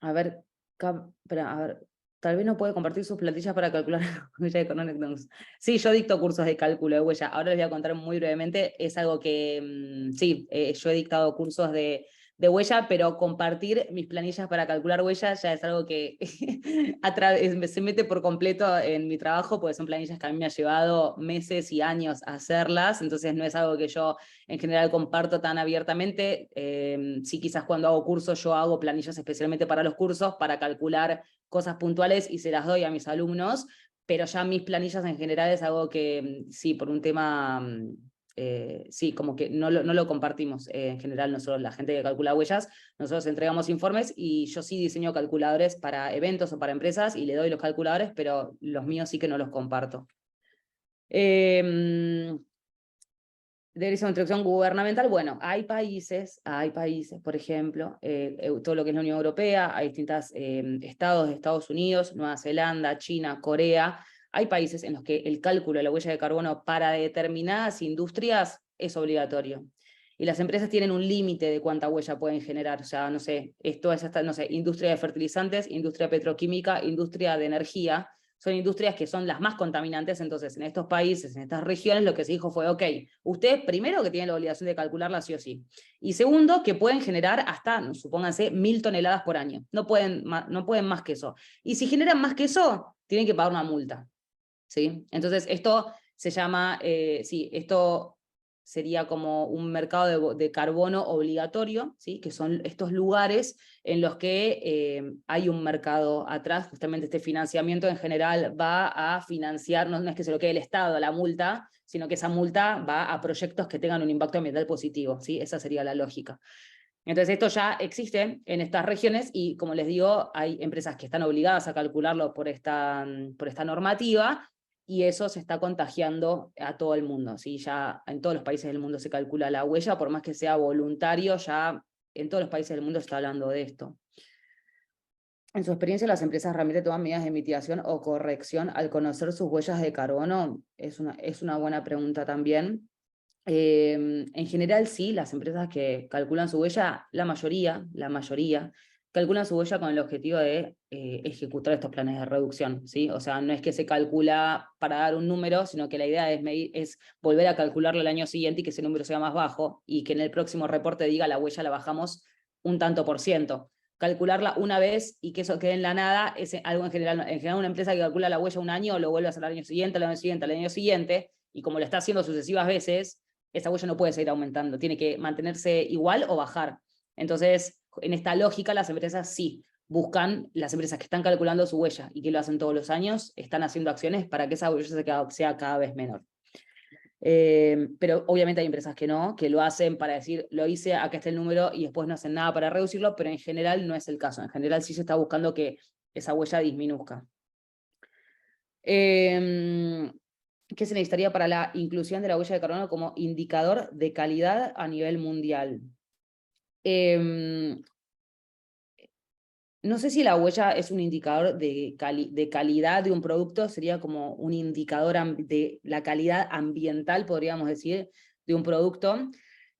Speaker 1: A ver, espera, a ver, tal vez no puede compartir sus plantillas para calcular la huella de carbono. Sí, yo dicto cursos de cálculo de huella. Ahora les voy a contar muy brevemente. Es algo que, sí, yo he dictado cursos de huella, pero compartir mis planillas para calcular huella ya es algo que se mete por completo en mi trabajo, porque son planillas que a mí me ha llevado meses y años hacerlas, entonces no es algo que yo en general comparto tan abiertamente. Sí, quizás cuando hago cursos yo hago planillas especialmente para los cursos, para calcular cosas puntuales y se las doy a mis alumnos, pero ya mis planillas en general es algo que sí, por un tema, sí, como que no lo compartimos en general nosotros, la gente que calcula huellas, nosotros entregamos informes y yo sí diseño calculadores para eventos o para empresas y le doy los calculadores, pero los míos sí que no los comparto. De esa instrucción gubernamental, bueno, hay países, por ejemplo, todo lo que es la Unión Europea, hay distintos estados de Estados Unidos, Nueva Zelanda, China, Corea, hay países en los que el cálculo de la huella de carbono para determinadas industrias es obligatorio. Y las empresas tienen un límite de cuánta huella pueden generar. O sea, no sé, esto es hasta, no sé, industria de fertilizantes, industria petroquímica, industria de energía. Son industrias que son las más contaminantes, entonces en estos países, en estas regiones, lo que se dijo fue, ok, ustedes primero que tienen la obligación de calcularla sí o sí, y segundo que pueden generar hasta, supónganse, 1000 toneladas por año, no pueden más que eso, y si generan más que eso, tienen que pagar una multa, ¿sí? Entonces esto se llama, sí, esto sería como un mercado de carbono obligatorio, ¿sí? Que son estos lugares en los que hay un mercado atrás. Justamente este financiamiento en general va a financiar, no es que se lo quede el Estado la multa, sino que esa multa va a proyectos que tengan un impacto ambiental positivo, ¿sí? Esa sería la lógica. Entonces esto ya existe en estas regiones y, como les digo, hay empresas que están obligadas a calcularlo por esta normativa, y eso se está contagiando a todo el mundo, ¿sí? Ya en todos los países del mundo se calcula la huella, por más que sea voluntario, ya en todos los países del mundo se está hablando de esto. En su experiencia, las empresas realmente toman medidas de mitigación o corrección al conocer sus huellas de carbono. Es una buena pregunta también. En general, sí, las empresas que calculan su huella, la mayoría, calculan su huella con el objetivo de ejecutar estos planes de reducción, ¿sí? O sea, no es que se calcula para dar un número, sino que la idea es volver a calcularlo el año siguiente y que ese número sea más bajo, y que en el próximo reporte diga la huella la bajamos un tanto por ciento. Calcularla una vez y que eso quede en la nada es algo en general. En general, una empresa que calcula la huella un año lo vuelve a hacer al año siguiente, al año siguiente, al año siguiente, y como lo está haciendo sucesivas veces, esa huella no puede seguir aumentando, tiene que mantenerse igual o bajar. Entonces, en esta lógica, las empresas sí buscan, las empresas que están calculando su huella y que lo hacen todos los años, están haciendo acciones para que esa huella sea cada vez menor. Pero obviamente hay empresas que no, que lo hacen para decir, lo hice, acá está el número, y después no hacen nada para reducirlo, pero en general no es el caso. En general sí se está buscando que esa huella disminuzca. ¿Qué se necesitaría para la inclusión de la huella de carbono como indicador de calidad a nivel mundial? no sé si la huella es un indicador de calidad de un producto, sería como un indicador de la calidad ambiental, podríamos decir, de un producto.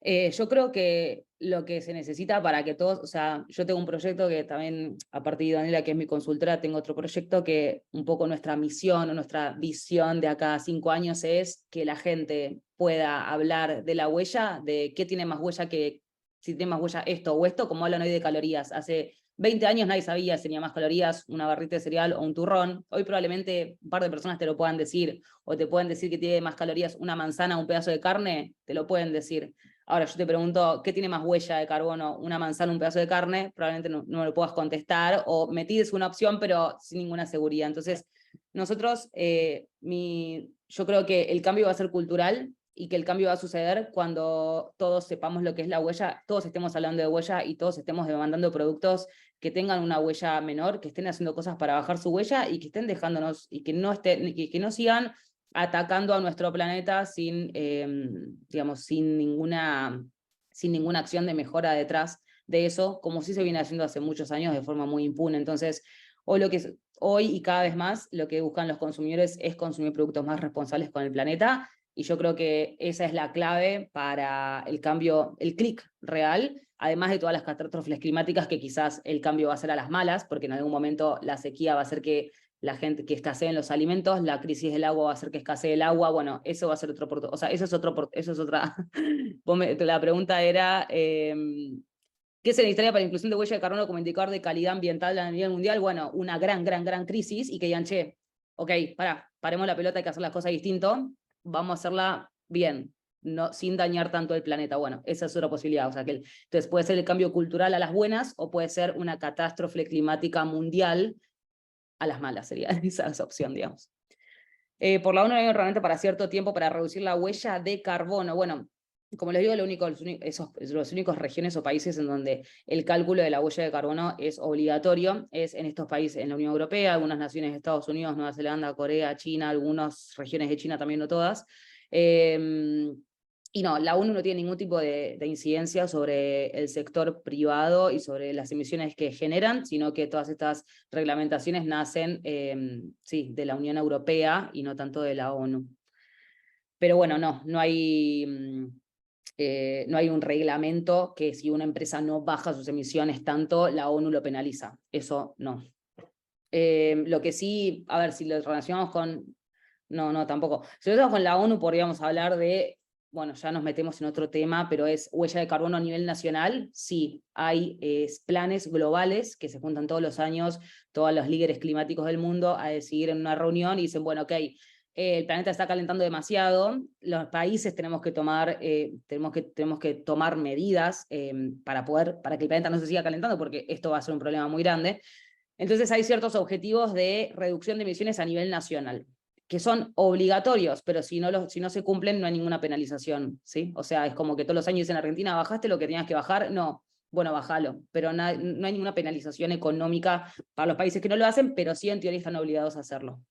Speaker 1: Yo creo que lo que se necesita para que todos, o sea, yo tengo un proyecto que también, aparte de Daniela, que es mi consultora, tengo otro proyecto que un poco nuestra misión o nuestra visión de acá a 5 años es que la gente pueda hablar de la huella, de qué tiene más huella que, si tiene más huella esto o esto, como hablan hoy de calorías. Hace 20 años nadie sabía si tenía más calorías una barrita de cereal o un turrón. Hoy probablemente un par de personas te lo puedan decir, o te pueden decir que tiene más calorías una manzana o un pedazo de carne, te lo pueden decir. Ahora yo te pregunto, ¿qué tiene más huella de carbono, una manzana o un pedazo de carne? Probablemente no me lo puedas contestar, o me tires una opción, pero sin ninguna seguridad. Entonces, nosotros, yo creo que el cambio va a ser cultural, y que el cambio va a suceder cuando todos sepamos lo que es la huella, todos estemos hablando de huella y todos estemos demandando productos que tengan una huella menor, que estén haciendo cosas para bajar su huella y que estén dejándonos, y que no sigan atacando a nuestro planeta sin, digamos, sin ninguna acción de mejora detrás de eso, como sí se viene haciendo hace muchos años de forma muy impune. Entonces, hoy y cada vez más lo que buscan los consumidores es consumir productos más responsables con el planeta, y yo creo que esa es la clave para el cambio, el clic real, además de todas las catástrofes climáticas que quizás el cambio va a ser a las malas, porque en algún momento la sequía va a hacer que la gente, que escaseen los alimentos, la crisis del agua va a hacer que escasee el agua. Bueno, eso va a ser otro, o sea, eso es otra. La pregunta era, ¿qué se necesitaría para la inclusión de huella de carbono como indicador de calidad ambiental a nivel mundial? Bueno, una gran crisis, y que digan, che, ok, paremos la pelota, hay que hacer las cosas distinto, vamos a hacerla bien, no, sin dañar tanto el planeta. Bueno, esa es otra posibilidad. O sea, entonces puede ser el cambio cultural a las buenas, o puede ser una catástrofe climática mundial a las malas, sería esa opción, digamos. Por la ONU hay realmente para cierto tiempo para reducir la huella de carbono. Bueno, como les digo, los únicos regiones o países en donde el cálculo de la huella de carbono es obligatorio es en estos países, en la Unión Europea, algunas naciones de Estados Unidos, Nueva Zelanda, Corea, China, algunas regiones de China también, no todas. Y no, la ONU no tiene ningún tipo de incidencia sobre el sector privado y sobre las emisiones que generan, sino que todas estas reglamentaciones nacen, sí, de la Unión Europea y no tanto de la ONU. Pero bueno, no hay un reglamento que si una empresa no baja sus emisiones tanto, la ONU lo penaliza. Eso no. Lo que sí, a ver, si lo relacionamos con... No, tampoco. Si lo relacionamos con la ONU, podríamos hablar de, bueno, ya nos metemos en otro tema, pero es huella de carbono a nivel nacional. Sí, hay planes globales que se juntan todos los años, todos los líderes climáticos del mundo a decidir en una reunión y dicen, bueno, ok, el planeta está calentando demasiado, los países tenemos que tomar, medidas para que el planeta no se siga calentando, porque esto va a ser un problema muy grande. Entonces hay ciertos objetivos de reducción de emisiones a nivel nacional, que son obligatorios, pero si no se cumplen no hay ninguna penalización, ¿sí? O sea, es como que todos los años en Argentina, ¿bajaste lo que tenías que bajar? No, bueno, bájalo, pero no hay ninguna penalización económica para los países que no lo hacen, pero sí en teoría están obligados a hacerlo.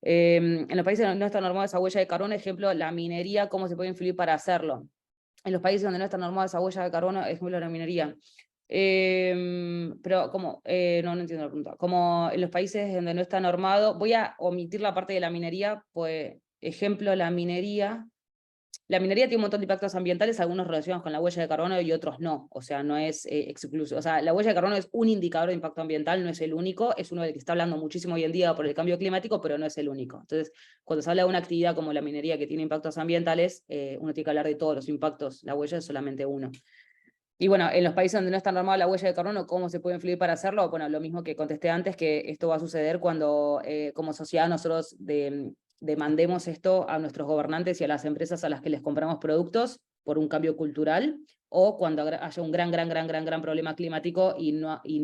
Speaker 1: En los países donde no está normada esa huella de carbono, ejemplo, la minería, ¿cómo se puede influir para hacerlo? En los países donde no está normada esa huella de carbono, ejemplo, la minería. Pero como, no entiendo la pregunta. Como en los países donde no está normado, voy a omitir la parte de la minería, pues, ejemplo, la minería tiene un montón de impactos ambientales, algunos relacionados con la huella de carbono y otros no. O sea, no es exclusivo. O sea, la huella de carbono es un indicador de impacto ambiental, no es el único, es uno del que está hablando muchísimo hoy en día por el cambio climático, pero no es el único. Entonces, cuando se habla de una actividad como la minería que tiene impactos ambientales, uno tiene que hablar de todos los impactos, la huella es solamente uno. Y bueno, en los países donde no está normada la huella de carbono, ¿cómo se puede influir para hacerlo? Bueno, lo mismo que contesté antes, que esto va a suceder cuando como sociedad nosotros demandemos esto a nuestros gobernantes y a las empresas a las que les compramos productos por un cambio cultural, o cuando haya un gran problema climático y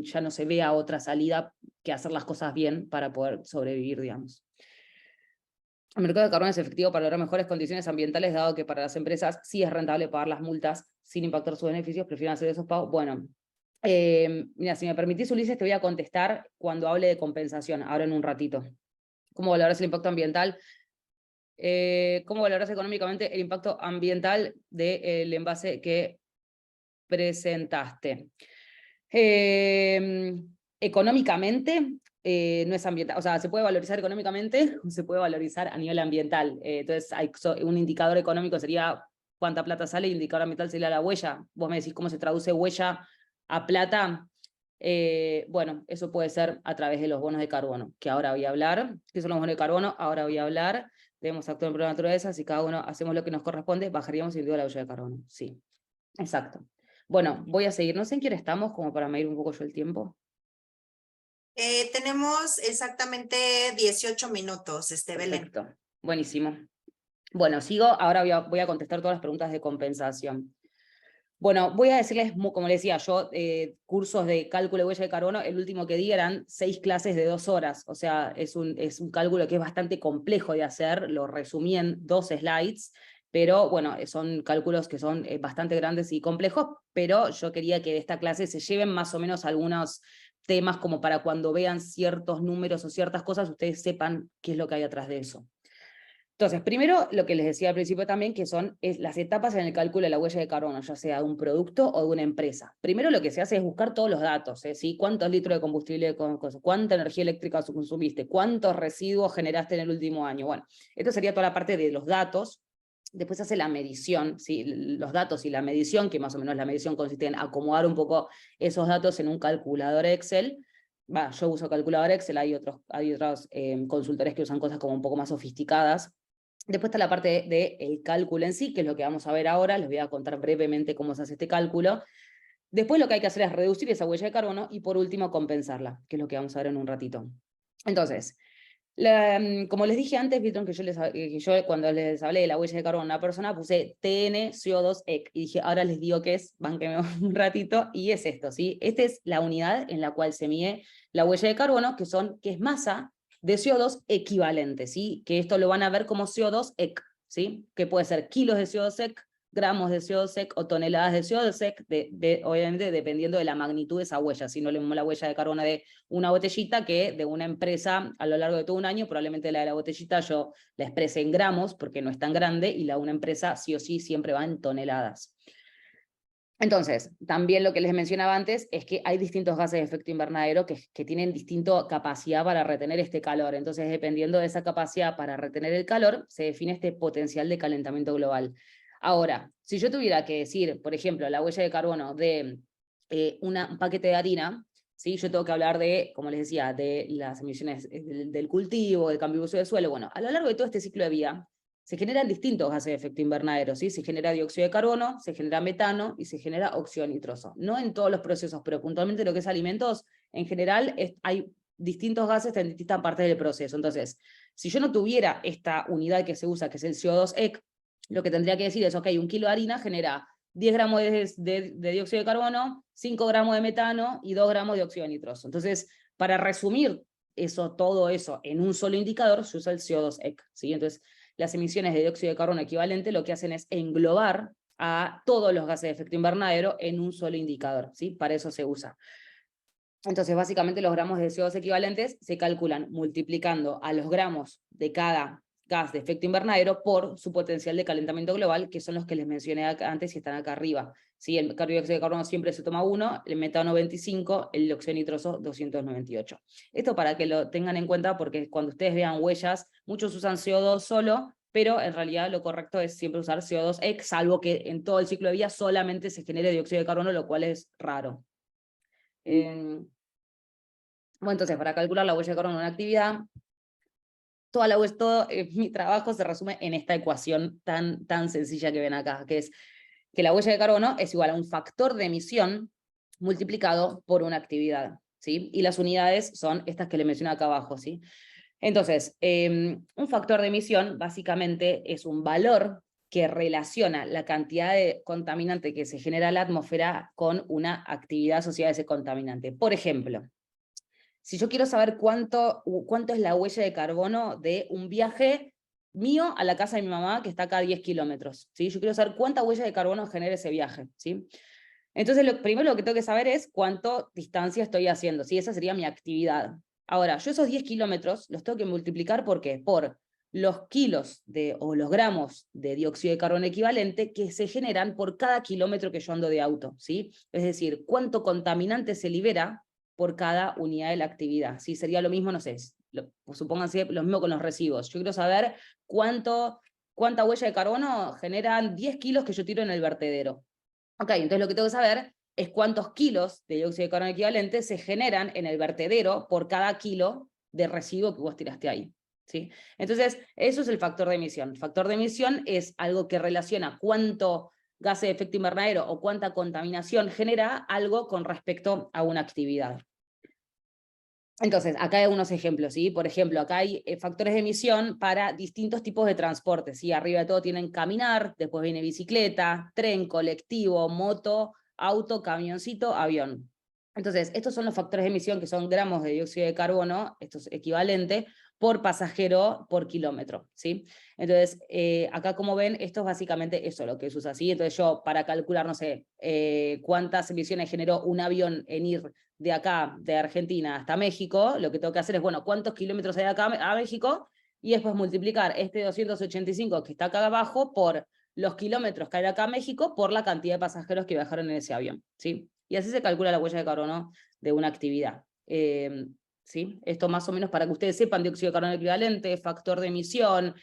Speaker 1: ya no se vea otra salida que hacer las cosas bien para poder sobrevivir, digamos. El mercado de carbono es efectivo para lograr mejores condiciones ambientales, dado que para las empresas sí es rentable pagar las multas sin impactar sus beneficios, prefieren hacer esos pagos. Bueno, mira, si me permitís, Ulises, te voy a contestar cuando hable de compensación, ahora en un ratito. ¿Cómo valoras el impacto ambiental? ¿Cómo valoras económicamente el impacto ambiental del envase que presentaste? económicamente no es ambiental, o sea, se puede valorizar económicamente o se puede valorizar a nivel ambiental. Entonces, un indicador económico sería cuánta plata sale, indicador ambiental sería la huella. Vos me decís cómo se traduce huella a plata. Bueno, eso puede ser a través de los bonos de carbono, que ahora voy a hablar. ¿Qué son los bonos de carbono? Ahora voy a hablar. Debemos actuar en pro de la naturaleza. Si cada uno hacemos lo que nos corresponde, bajaríamos sin duda la huella de carbono. Sí, exacto. Bueno, voy a seguir. No sé en qué hora estamos, como para medir un poco yo el tiempo.
Speaker 2: Tenemos exactamente 18 minutos, Belén.
Speaker 1: Perfecto, buenísimo. Bueno, sigo. Ahora voy a contestar todas las preguntas de compensación. Bueno, voy a decirles, como les decía, yo cursos de cálculo de huella de carbono, el último que di eran 6 clases de 2 horas, o sea, es un cálculo que es bastante complejo de hacer, lo resumí en 2 slides, pero bueno, son cálculos que son bastante grandes y complejos, pero yo quería que de esta clase se lleven más o menos algunos temas como para cuando vean ciertos números o ciertas cosas, ustedes sepan qué es lo que hay atrás de eso. Entonces, primero, lo que les decía al principio también, que son las etapas en el cálculo de la huella de carbono, ya sea de un producto o de una empresa. Primero lo que se hace es buscar todos los datos, ¿sí? ¿Cuántos litros de combustible, cuánta energía eléctrica consumiste, cuántos residuos generaste en el último año? Bueno, esto sería toda la parte de los datos. Después se hace la medición, ¿sí? Los datos y la medición, que más o menos la medición consiste en acomodar un poco esos datos en un calculador Excel. Yo uso calculador Excel, hay otros consultores que usan cosas como un poco más sofisticadas. Después está la parte del cálculo en sí, que es lo que vamos a ver ahora. Les voy a contar brevemente cómo se hace este cálculo. Después lo que hay que hacer es reducir esa huella de carbono y por último compensarla, que es lo que vamos a ver en un ratito. Entonces, como les dije antes, vieron que yo cuando les hablé de la huella de carbono a una persona puse TN CO2 EC y dije, ahora les digo qué es, bánquenme un ratito, y es esto, ¿sí? Esta es la unidad en la cual se mide la huella de carbono, que es masa de CO2 equivalente, ¿sí? Que esto lo van a ver como CO2 EC, ¿sí? Que puede ser kilos de CO2 EC, gramos de CO2 sec o toneladas de CO2 sec, obviamente dependiendo de la magnitud de esa huella. Si no le vemos la huella de carbono de una botellita que de una empresa a lo largo de todo un año, probablemente la de la botellita yo la exprese en gramos porque no es tan grande y la de una empresa sí o sí siempre va en toneladas. Entonces, también lo que les mencionaba antes es que hay distintos gases de efecto invernadero que tienen distinta capacidad para retener este calor. Entonces, dependiendo de esa capacidad para retener el calor, se define este potencial de calentamiento global. Ahora, si yo tuviera que decir, por ejemplo, la huella de carbono de un paquete de harina, ¿sí? Yo tengo que hablar de, como les decía, de las emisiones del cultivo, del cambio de uso del suelo. Bueno, a lo largo de todo este ciclo de vida, se generan distintos gases de efecto invernadero, ¿sí? Se genera dióxido de carbono, se genera metano y se genera óxido nitroso. No en todos los procesos, pero puntualmente lo que es alimentos, en general hay distintos gases en distintas partes del proceso. Entonces, si yo no tuviera esta unidad que se usa, que es el CO2 EC, lo que tendría que decir es, ok, un kilo de harina genera 10 gramos de dióxido de carbono, 5 gramos de metano y 2 gramos de óxido nitroso. Entonces, para resumir todo eso en un solo indicador, se usa el CO2 EC, ¿sí? Entonces, las emisiones de dióxido de carbono equivalente lo que hacen es englobar a todos los gases de efecto invernadero en un solo indicador, ¿sí? Para eso se usa. Entonces, básicamente los gramos de CO2 equivalentes se calculan multiplicando a los gramos de cada gas de efecto invernadero por su potencial de calentamiento global, que son los que les mencioné antes y están acá arriba. ¿Sí? El dióxido de carbono siempre se toma 1, el metano 25, el dióxido nitroso 298. Esto para que lo tengan en cuenta, porque cuando ustedes vean huellas, muchos usan CO2 solo, pero en realidad lo correcto es siempre usar CO2 EC, salvo que en todo el ciclo de vida solamente se genere dióxido de carbono, lo cual es raro. Bueno, entonces, para calcular la huella de carbono en una actividad, todo mi trabajo se resume en esta ecuación tan sencilla que ven acá, que es que la huella de carbono es igual a un factor de emisión multiplicado por una actividad, ¿sí? Y las unidades son estas que le mencioné acá abajo, ¿sí? Entonces, un factor de emisión básicamente es un valor que relaciona la cantidad de contaminante que se genera en la atmósfera con una actividad asociada a ese contaminante. Por ejemplo, si yo quiero saber cuánto es la huella de carbono de un viaje mío a la casa de mi mamá, que está acá a 10 kilómetros, ¿sí? Yo quiero saber cuánta huella de carbono genera ese viaje, ¿sí? Entonces, primero lo que tengo que saber es cuánto distancia estoy haciendo, ¿sí? Esa sería mi actividad. Ahora, yo esos 10 kilómetros los tengo que multiplicar, ¿por qué? Por los kilos o los gramos de dióxido de carbono equivalente que se generan por cada kilómetro que yo ando de auto, ¿sí? Es decir, cuánto contaminante se libera por cada unidad de la actividad. ¿Sí? Sería lo mismo, no sé, supónganse lo mismo con los residuos. Yo quiero saber cuánta huella de carbono generan 10 kilos que yo tiro en el vertedero. Ok, entonces lo que tengo que saber es cuántos kilos de dióxido de carbono equivalente se generan en el vertedero por cada kilo de residuo que vos tiraste ahí. ¿Sí? Entonces, eso es el factor de emisión. El factor de emisión es algo que relaciona cuánto gases de efecto invernadero o cuánta contaminación genera algo con respecto a una actividad. Entonces, acá hay algunos ejemplos, ¿sí? Por ejemplo, acá hay factores de emisión para distintos tipos de transporte, ¿sí? Arriba de todo tienen caminar, después viene bicicleta, tren, colectivo, moto, auto, camioncito, avión. Entonces, estos son los factores de emisión que son gramos de dióxido de carbono, esto es equivalente, por pasajero por kilómetro, ¿sí? Entonces, acá como ven, esto es básicamente eso lo que se usa, ¿sí? Entonces yo, para calcular, no sé, cuántas emisiones generó un avión en ir de acá, de Argentina hasta México, lo que tengo que hacer es, bueno, ¿cuántos kilómetros hay de acá a México? Y después multiplicar este 285 que está acá abajo por los kilómetros que hay de acá a México por la cantidad de pasajeros que viajaron en ese avión, ¿sí? Y así se calcula la huella de carbono de una actividad. ¿Sí? Esto más o menos para que ustedes sepan, dióxido de carbono equivalente, factor de emisión,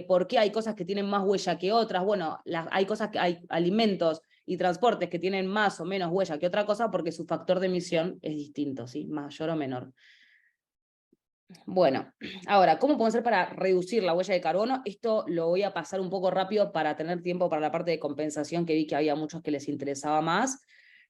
Speaker 1: por qué hay cosas que tienen más huella que otras. Bueno, hay cosas que hay alimentos y transportes que tienen más o menos huella que otra cosa porque su factor de emisión es distinto, ¿sí? Mayor o menor. Bueno, ahora, ¿cómo podemos hacer para reducir la huella de carbono? Esto lo voy a pasar un poco rápido para tener tiempo para la parte de compensación, que vi que había muchos que les interesaba más.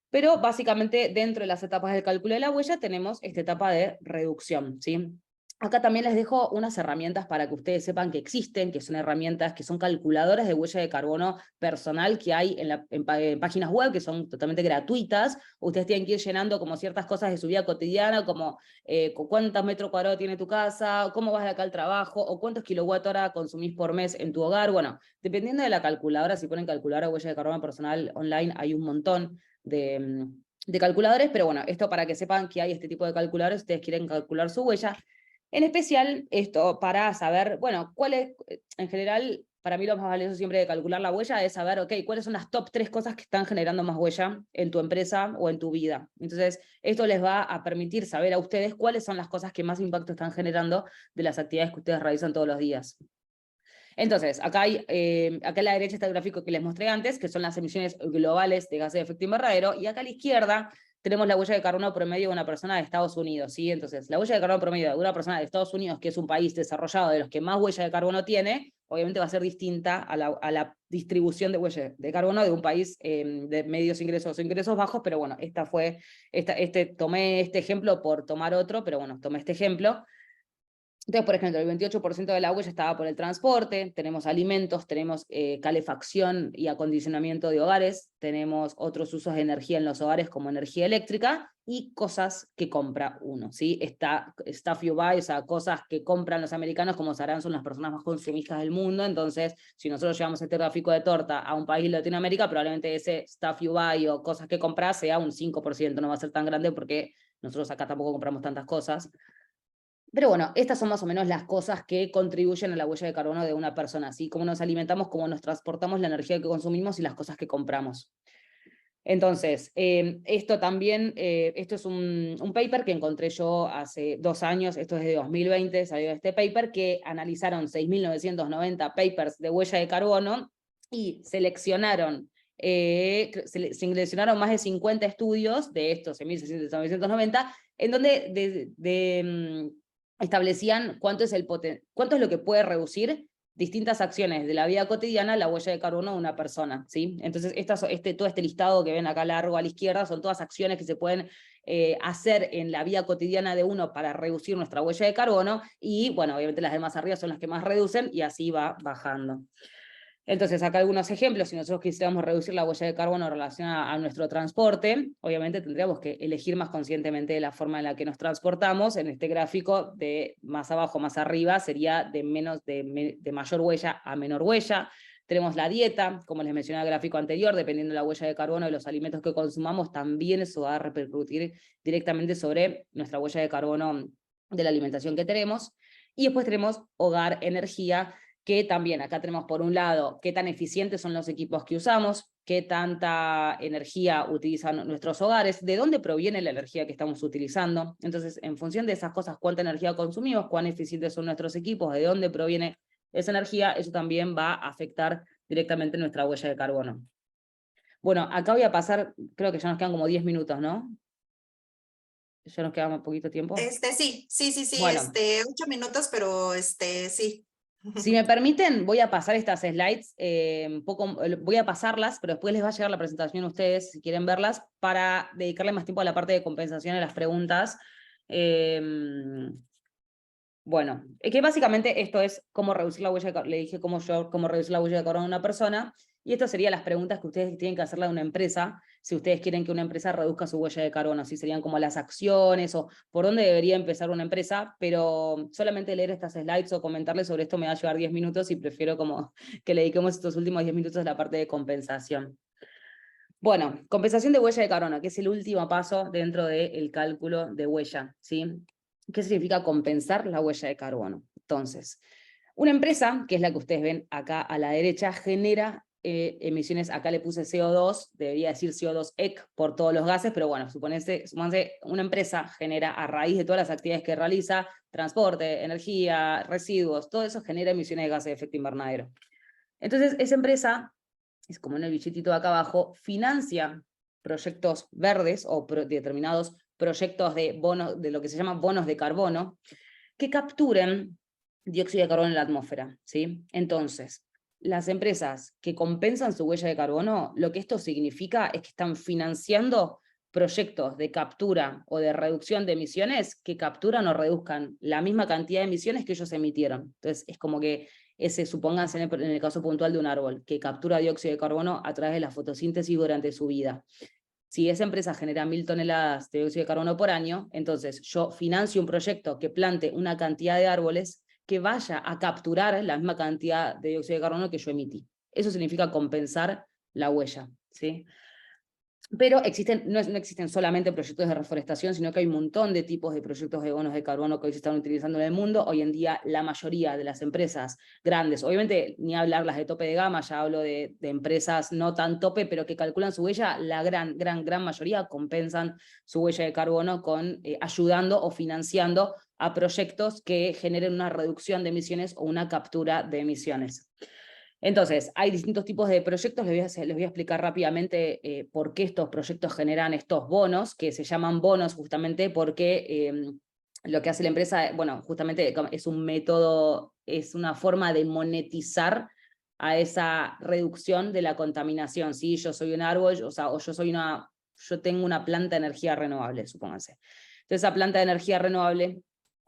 Speaker 1: Pero básicamente dentro de las etapas del cálculo de la huella tenemos esta etapa de reducción, ¿sí? Acá también les dejo unas herramientas para que ustedes sepan que existen, que son herramientas que son calculadoras de huella de carbono personal que hay en páginas web que son totalmente gratuitas. Ustedes tienen que ir llenando como ciertas cosas de su vida cotidiana, como cuántos metros cuadrados tiene tu casa, cómo vas de acá al trabajo, o cuántos kilowatt-hora consumís por mes en tu hogar. Bueno, dependiendo de la calculadora, si ponen calculadora de huella de carbono personal online, hay un montón de calculadores, pero bueno, esto para que sepan que hay este tipo de calculadores, ustedes quieren calcular su huella. En especial, esto para saber, bueno, cuál es, en general, para mí lo más valioso siempre de calcular la huella es saber, ok, cuáles son las top 3 cosas que están generando más huella en tu empresa o en tu vida. Entonces, esto les va a permitir saber a ustedes cuáles son las cosas que más impacto están generando de las actividades que ustedes realizan todos los días. Entonces, acá a la derecha está el gráfico que les mostré antes, que son las emisiones globales de gases de efecto invernadero, y acá a la izquierda tenemos la huella de carbono promedio de una persona de Estados Unidos, ¿sí? Entonces, la huella de carbono promedio de una persona de Estados Unidos, que es un país desarrollado de los que más huella de carbono tiene, obviamente va a ser distinta a la distribución de huella de carbono de un país de medios ingresos o ingresos bajos, pero bueno, tomé este ejemplo por tomar otro, pero bueno, tomé este ejemplo. Entonces, por ejemplo, el 28% de la huella estaba por el transporte, tenemos alimentos, tenemos calefacción y acondicionamiento de hogares, tenemos otros usos de energía en los hogares como energía eléctrica y cosas que compra uno, ¿sí? Stuff you buy, o sea, cosas que compran los americanos, como sabrán, son las personas más consumistas del mundo. Entonces, si nosotros llevamos este gráfico de torta a un país de Latinoamérica, probablemente ese stuff you buy o cosas que compras sea un 5%, no va a ser tan grande porque nosotros acá tampoco compramos tantas cosas. Pero bueno, estas son más o menos las cosas que contribuyen a la huella de carbono de una persona, así cómo nos alimentamos, cómo nos transportamos, la energía que consumimos y las cosas que compramos. Entonces, esto también, esto es un paper que encontré yo hace 2 años, esto es de 2020, salió este paper, que analizaron 6.990 papers de huella de carbono y seleccionaron más de 50 estudios de estos 6.990, en donde establecían cuánto es lo que puede reducir distintas acciones de la vida cotidiana la huella de carbono de una persona, ¿sí? Entonces, todo este listado que ven acá largo a la izquierda son todas acciones que se pueden hacer en la vida cotidiana de uno para reducir nuestra huella de carbono, y bueno, obviamente las de más arriba son las que más reducen, y así va bajando. Entonces, acá algunos ejemplos. Si nosotros quisiéramos reducir la huella de carbono relacionada a nuestro transporte, obviamente tendríamos que elegir más conscientemente la forma en la que nos transportamos. En este gráfico, de más abajo, más arriba, sería de mayor huella a menor huella. Tenemos la dieta, como les mencioné en el gráfico anterior, dependiendo de la huella de carbono de los alimentos que consumamos, también eso va a repercutir directamente sobre nuestra huella de carbono de la alimentación que tenemos. Y después tenemos hogar, energía, que también acá tenemos por un lado qué tan eficientes son los equipos que usamos, qué tanta energía utilizan nuestros hogares, de dónde proviene la energía que estamos utilizando. Entonces, en función de esas cosas, cuánta energía consumimos, cuán eficientes son nuestros equipos, de dónde proviene esa energía, eso también va a afectar directamente nuestra huella de carbono. Bueno, acá voy a pasar, creo que ya nos quedan como 10 minutos, ¿no? Ya nos queda un poquito tiempo.
Speaker 2: Sí,
Speaker 1: bueno,
Speaker 2: 8 minutos, pero sí.
Speaker 1: Si me permiten, voy a pasar estas slides, voy a pasarlas, pero después les va a llegar la presentación a ustedes, si quieren verlas, para dedicarle más tiempo a la parte de compensación y las preguntas. Bueno, es que básicamente esto es cómo reducir la huella de carbono. Le dije cómo reducir la huella de carbono de una persona, y estas serían las preguntas que ustedes tienen que hacerle a una empresa, si ustedes quieren que una empresa reduzca su huella de carbono, si serían como las acciones o por dónde debería empezar una empresa, pero solamente leer estas slides o comentarles sobre esto me va a llevar 10 minutos y prefiero como que le dediquemos estos últimos 10 minutos a la parte de compensación. Bueno, compensación de huella de carbono, que es el último paso dentro del cálculo de huella, ¿sí? ¿Qué significa compensar la huella de carbono? Entonces, una empresa, que es la que ustedes ven acá a la derecha, genera emisiones, acá le puse CO2, debería decir CO2 EC por todos los gases, pero bueno, supónganse, una empresa genera a raíz de todas las actividades que realiza, transporte, energía, residuos, todo eso genera emisiones de gases de efecto invernadero. Entonces, esa empresa, es como en el billetito de acá abajo, financia proyectos verdes o determinados proyectos de bonos, de lo que se llama bonos de carbono, que capturen dióxido de carbono en la atmósfera, ¿sí? Entonces, las empresas que compensan su huella de carbono, lo que esto significa es que están financiando proyectos de captura o de reducción de emisiones que capturan o reduzcan la misma cantidad de emisiones que ellos emitieron. Entonces, es como que supónganse en el caso puntual de un árbol, que captura dióxido de carbono a través de la fotosíntesis durante su vida. Si esa empresa genera 1000 toneladas de dióxido de carbono por año, entonces yo financio un proyecto que plante una cantidad de árboles que vaya a capturar la misma cantidad de dióxido de carbono que yo emití. Eso significa compensar la huella, ¿sí? Pero no existen solamente proyectos de reforestación, sino que hay un montón de tipos de proyectos de bonos de carbono que hoy se están utilizando en el mundo. Hoy en día la mayoría de las empresas grandes, obviamente ni hablar las de tope de gama, ya hablo de empresas no tan tope, pero que calculan su huella, la gran mayoría compensan su huella de carbono con ayudando o financiando a proyectos que generen una reducción de emisiones o una captura de emisiones. Entonces, hay distintos tipos de proyectos, les voy a explicar rápidamente por qué estos proyectos generan estos bonos, que se llaman bonos justamente porque lo que hace la empresa, bueno, justamente es un método, es una forma de monetizar a esa reducción de la contaminación, ¿sí? Yo soy un árbol, o sea, o yo tengo una planta de energía renovable, supónganse. Entonces, esa planta de energía renovable,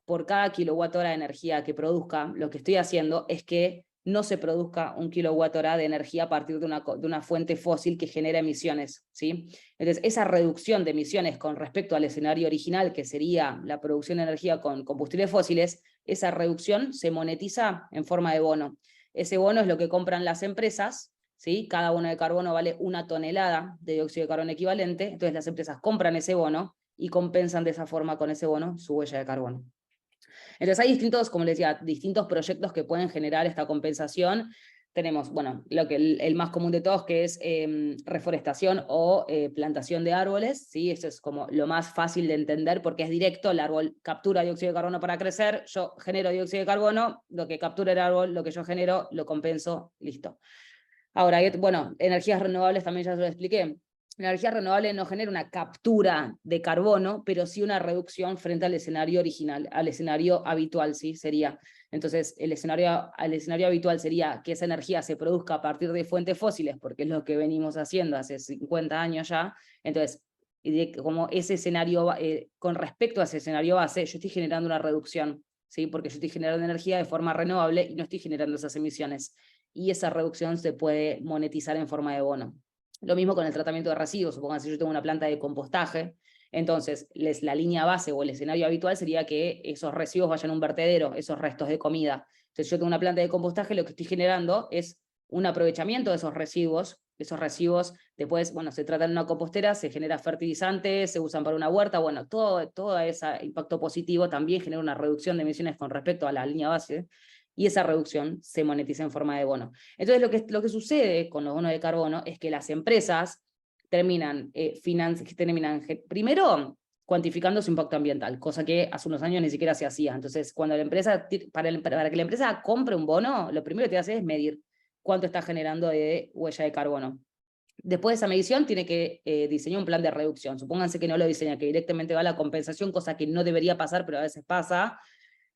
Speaker 1: por cada kilowatt hora de energía que produzca, lo que estoy haciendo es que no se produzca 1 kWh de energía a partir de una fuente fósil que genera emisiones, ¿sí? Entonces, esa reducción de emisiones con respecto al escenario original, que sería la producción de energía con combustibles fósiles, esa reducción se monetiza en forma de bono. Ese bono es lo que compran las empresas, ¿sí? Cada bono de carbono vale 1 tonelada de dióxido de carbono equivalente, entonces las empresas compran ese bono y compensan de esa forma con ese bono su huella de carbono. Entonces hay distintos, como les decía, distintos proyectos que pueden generar esta compensación. Tenemos, bueno, el más común de todos, que es reforestación o plantación de árboles, ¿sí? Eso es como lo más fácil de entender porque es directo, el árbol captura dióxido de carbono para crecer, yo genero dióxido de carbono, lo que captura el árbol, lo que yo genero, lo compenso, listo. Ahora, bueno, energías renovables también ya se lo expliqué. La energía renovable no genera una captura de carbono, pero sí una reducción frente al escenario original, al escenario habitual, ¿sí? Sería. Entonces, el escenario habitual sería que esa energía se produzca a partir de fuentes fósiles, porque es lo que venimos haciendo hace 50 años ya. Entonces, como ese escenario, con respecto a ese escenario base, yo estoy generando una reducción, ¿sí? Porque yo estoy generando energía de forma renovable y no estoy generando esas emisiones. Y esa reducción se puede monetizar en forma de bono. Lo mismo con el tratamiento de residuos. Supongan si yo tengo una planta de compostaje, entonces la línea base o el escenario habitual sería que esos residuos vayan a un vertedero, esos restos de comida. Entonces yo tengo una planta de compostaje, lo que estoy generando es un aprovechamiento de esos residuos. Esos residuos después, bueno, se tratan en una compostera, se genera fertilizantes, se usan para una huerta, bueno, todo ese impacto positivo también genera una reducción de emisiones con respecto a la línea base. y esa reducción se monetiza en forma de bono. Entonces lo que sucede con los bonos de carbono es que las empresas terminan primero cuantificando su impacto ambiental, cosa que hace unos años ni siquiera se hacía. Entonces, cuando la empresa, para que la empresa compre un bono, lo primero que hace es medir cuánto está generando de huella de carbono. Después de esa medición tiene que diseñar un plan de reducción. Supónganse que no lo diseña, que directamente va a la compensación, cosa que no debería pasar, pero a veces pasa.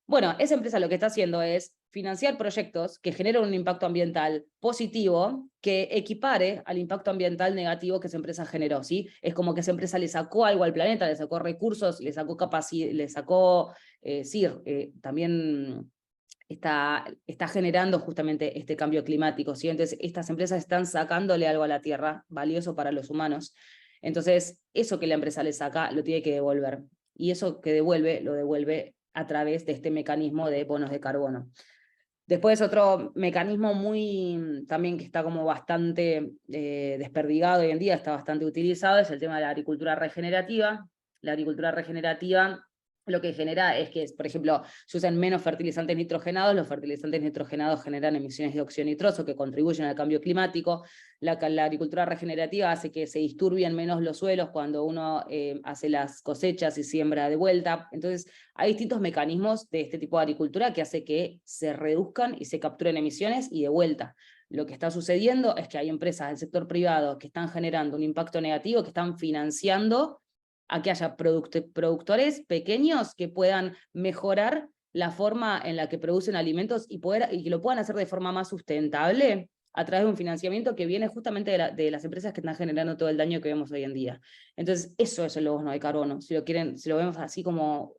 Speaker 1: Bueno, esa empresa lo que está haciendo es financiar proyectos que generan un impacto ambiental positivo que equipare al impacto ambiental negativo que esa empresa generó, ¿sí? Es como que esa empresa le sacó algo al planeta, le sacó recursos, le sacó capacidad, le sacó, también está generando justamente este cambio climático, ¿sí? Entonces, estas empresas están sacándole algo a la Tierra, valioso para los humanos. Entonces, eso que la empresa le saca, lo tiene que devolver. Y eso que devuelve, lo devuelve a través de este mecanismo de bonos de carbono. Después otro mecanismo también que está como bastante desperdigado hoy en día, está bastante utilizado, es el tema de la agricultura regenerativa. La agricultura regenerativa lo que genera es que, por ejemplo, se usan menos fertilizantes nitrogenados, los fertilizantes nitrogenados generan emisiones de óxido nitroso que contribuyen al cambio climático. La agricultura regenerativa hace que se disturbien menos los suelos cuando uno hace las cosechas y siembra de vuelta. Entonces, hay distintos mecanismos de este tipo de agricultura que hace que se reduzcan y se capturen emisiones y de vuelta. Lo que está sucediendo es que hay empresas del sector privado que están generando un impacto negativo, que están financiando a que haya productores pequeños que puedan mejorar la forma en la que producen alimentos y que lo puedan hacer de forma más sustentable a través de un financiamiento que viene justamente de las empresas que están generando todo el daño que vemos hoy en día. Entonces, eso es el bono de carbono. Si lo vemos así como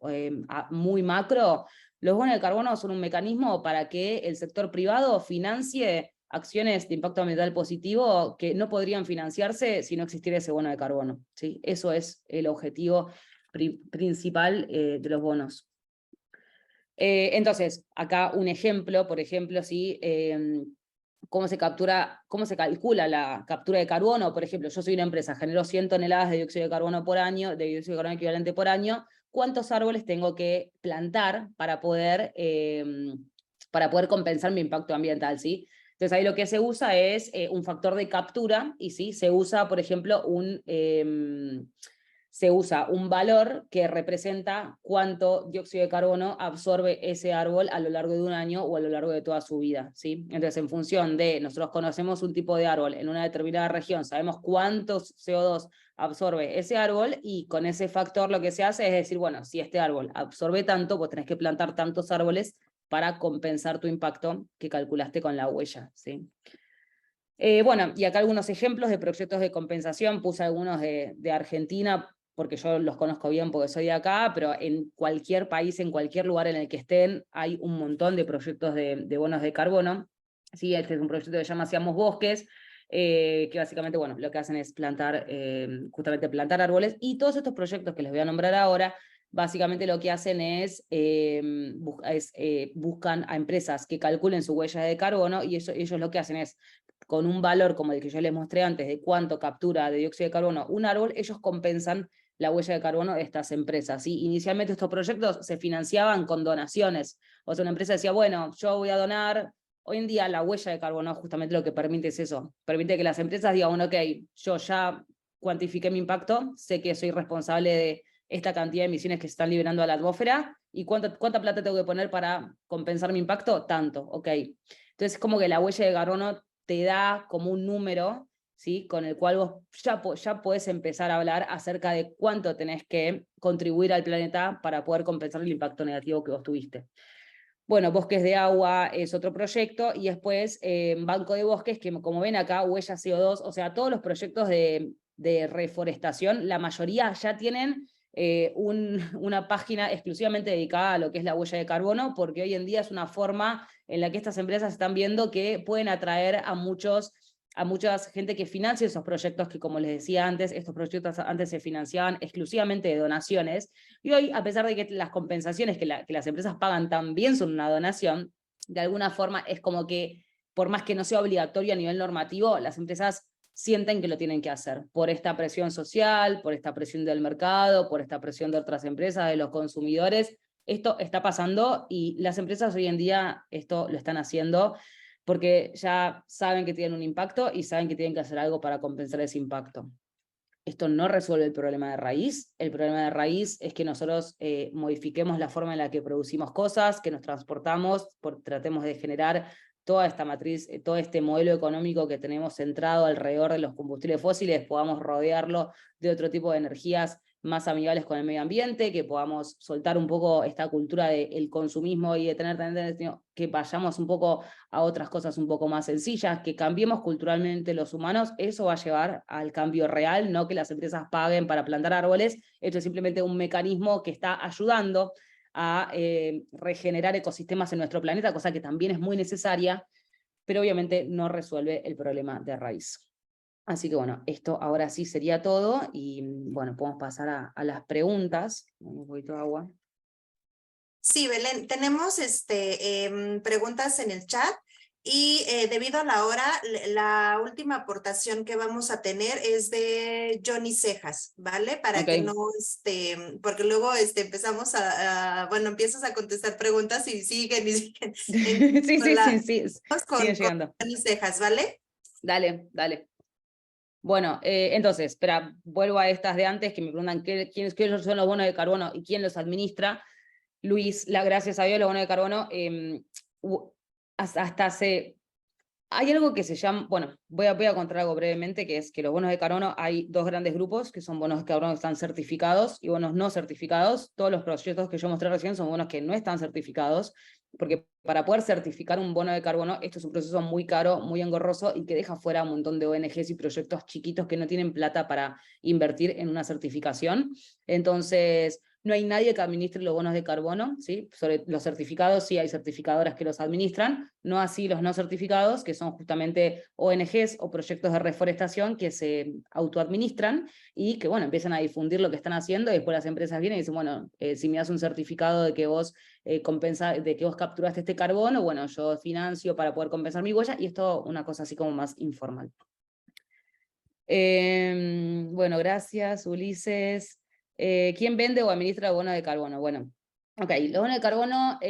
Speaker 1: muy macro, los bonos de carbono son un mecanismo para que el sector privado financie acciones de impacto ambiental positivo que no podrían financiarse si no existiera ese bono de carbono, ¿sí? Eso es el objetivo principal de los bonos. Entonces, acá un ejemplo, por ejemplo, ¿sí? Cómo se calcula la captura de carbono. Por ejemplo, yo soy una empresa, genero 100 toneladas de dióxido de carbono por año, de dióxido de carbono equivalente por año. ¿Cuántos árboles tengo que plantar para poder compensar mi impacto ambiental, ¿sí? Entonces ahí lo que se usa es un factor de captura y sí, se usa, por ejemplo, se usa un valor que representa cuánto dióxido de carbono absorbe ese árbol a lo largo de un año o a lo largo de toda su vida, ¿sí? Entonces, en función de, nosotros conocemos un tipo de árbol en una determinada región, sabemos cuánto CO2 absorbe ese árbol y con ese factor lo que se hace es decir, bueno, si este árbol absorbe tanto, vos tenés que plantar tantos árboles para compensar tu impacto que calculaste con la huella, ¿sí? Bueno, y acá algunos ejemplos de proyectos de compensación, puse algunos de Argentina, porque yo los conozco bien porque soy de acá, pero en cualquier país, en cualquier lugar en el que estén, hay un montón de proyectos de bonos de carbono. Sí, este es un proyecto que se llama Seamos Bosques, que básicamente, bueno, lo que hacen es justamente plantar árboles, y todos estos proyectos que les voy a nombrar ahora, básicamente lo que hacen es, buscan a empresas que calculen su huella de carbono, y ellos lo que hacen es, con un valor como el que yo les mostré antes de cuánto captura de dióxido de carbono un árbol, ellos compensan la huella de carbono de estas empresas, ¿sí? Inicialmente estos proyectos se financiaban con donaciones. O sea, una empresa decía, bueno, yo voy a donar. Hoy en día la huella de carbono justamente lo que permite es eso. Permite que las empresas digan, bueno, ok, yo ya cuantifiqué mi impacto, sé que soy responsable de esta cantidad de emisiones que se están liberando a la atmósfera, y cuánta plata tengo que poner para compensar mi impacto, tanto, ok. Entonces es como que la huella de carbono te da como un número, ¿sí? Con el cual vos ya podés empezar a hablar acerca de cuánto tenés que contribuir al planeta para poder compensar el impacto negativo que vos tuviste. Bueno, Bosques de Agua es otro proyecto, y después Banco de Bosques, que como ven acá, huella CO2, o sea, todos los proyectos de reforestación, la mayoría ya tienen una página exclusivamente dedicada a lo que es la huella de carbono, porque hoy en día es una forma en la que estas empresas están viendo que pueden atraer a mucha gente que financie esos proyectos que, como les decía antes, estos proyectos antes se financiaban exclusivamente de donaciones, y hoy, a pesar de que las compensaciones que las empresas pagan también son una donación, de alguna forma es como que, por más que no sea obligatorio a nivel normativo, las empresas sienten que lo tienen que hacer, por esta presión social, por esta presión del mercado, por esta presión de otras empresas, de los consumidores, esto está pasando y las empresas hoy en día esto lo están haciendo porque ya saben que tienen un impacto y saben que tienen que hacer algo para compensar ese impacto. Esto no resuelve el problema de raíz. El problema de raíz es que nosotros modifiquemos la forma en la que producimos cosas, que nos transportamos, tratemos de generar toda esta matriz, todo este modelo económico que tenemos centrado alrededor de los combustibles fósiles, podamos rodearlo de otro tipo de energías más amigables con el medio ambiente, que podamos soltar un poco esta cultura del consumismo y de tener tendencia, que vayamos un poco a otras cosas un poco más sencillas, que cambiemos culturalmente los humanos. Eso va a llevar al cambio real, no que las empresas paguen para plantar árboles. Esto es simplemente un mecanismo que está ayudando a regenerar ecosistemas en nuestro planeta, cosa que también es muy necesaria, pero obviamente no resuelve el problema de raíz. Así que bueno, esto ahora sí sería todo, y bueno, podemos pasar a las preguntas. Un poquito de agua.
Speaker 2: Sí, Belén, tenemos preguntas en el chat y debido a la hora, la última aportación que vamos a tener es de Johnny Cejas, ¿vale? Para que no, porque luego empezamos bueno, empiezas a contestar preguntas y siguen y siguen.
Speaker 1: Sí.
Speaker 2: Vamos
Speaker 1: Siguen
Speaker 2: con
Speaker 1: llegando.
Speaker 2: Johnny Cejas, ¿vale?
Speaker 1: Dale. Bueno, entonces, espera, vuelvo a estas de antes que me preguntan quiénes son los bonos de carbono y quién los administra. Luis, gracias a Dios, los bonos de carbono, hasta hace... Hay algo que se llama, bueno, voy a contar algo brevemente, que es que los bonos de carbono, hay dos grandes grupos, que son bonos de carbono que están certificados y bonos no certificados. Todos los proyectos que yo mostré recién son bonos que no están certificados, porque para poder certificar un bono de carbono, esto es un proceso muy caro, muy engorroso, y que deja fuera un montón de ONGs y proyectos chiquitos que no tienen plata para invertir en una certificación. Entonces, no hay nadie que administre los bonos de carbono, ¿sí? Sobre los certificados sí hay certificadoras que los administran, no así los no certificados, que son justamente ONGs o proyectos de reforestación que se autoadministran y que, bueno, empiezan a difundir lo que están haciendo, y después las empresas vienen y dicen, bueno, si me das un certificado de que vos de que vos capturaste este carbono, bueno, yo financio para poder compensar mi huella, y esto una cosa así como más informal. Bueno, gracias, Ulises. ¿Quién vende o administra bonos de carbono? Bueno, ok, los bonos de carbono,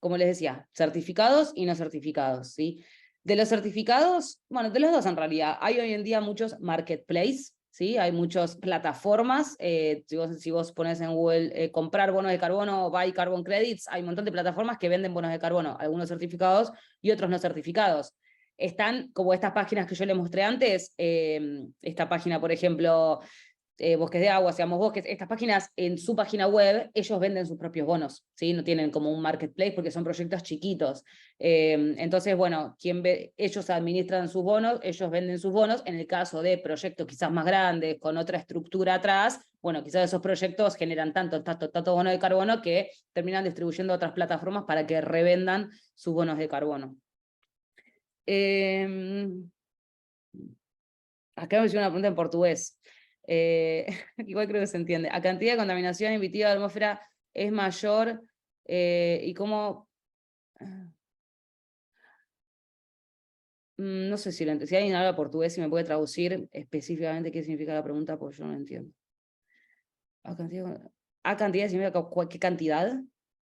Speaker 1: como les decía, certificados y no certificados, ¿sí? De los certificados, bueno, de los dos en realidad, hay hoy en día muchos marketplaces, ¿sí? Hay muchas plataformas, si vos pones en Google comprar bonos de carbono, buy carbon credits, hay un montón de plataformas que venden bonos de carbono, algunos certificados y otros no certificados. Están como estas páginas que yo les mostré antes, esta página, por ejemplo, Bosques de Agua, Seamos Bosques, estas páginas en su página web, ellos venden sus propios bonos, ¿sí? No tienen como un marketplace porque son proyectos chiquitos. Entonces, bueno, ellos administran sus bonos, ellos venden sus bonos. En el caso de proyectos quizás más grandes, con otra estructura atrás, bueno, quizás esos proyectos generan tanto bonos de carbono que terminan distribuyendo a otras plataformas para que revendan sus bonos de carbono. Acá me hicieron una pregunta en portugués. Igual creo que se entiende. ¿A cantidad de contaminación emitiva de la atmósfera es mayor? ¿Y cómo? No sé si si alguien habla portugués y me puede traducir específicamente qué significa la pregunta, porque yo no entiendo. ¿A cantidad significa qué cantidad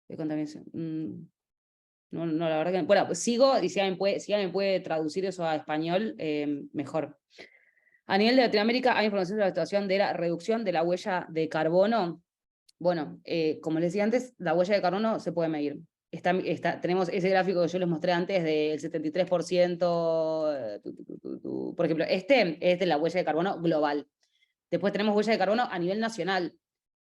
Speaker 1: de contaminación? No, la verdad que... Bueno, pues sigo, y si alguien puede traducir eso a español, mejor. A nivel de Latinoamérica, ¿hay información sobre la situación de la reducción de la huella de carbono? Bueno, como les decía antes, la huella de carbono se puede medir. Tenemos ese gráfico que yo les mostré antes del 73%, por ejemplo, este es de la huella de carbono global. Después tenemos huella de carbono a nivel nacional.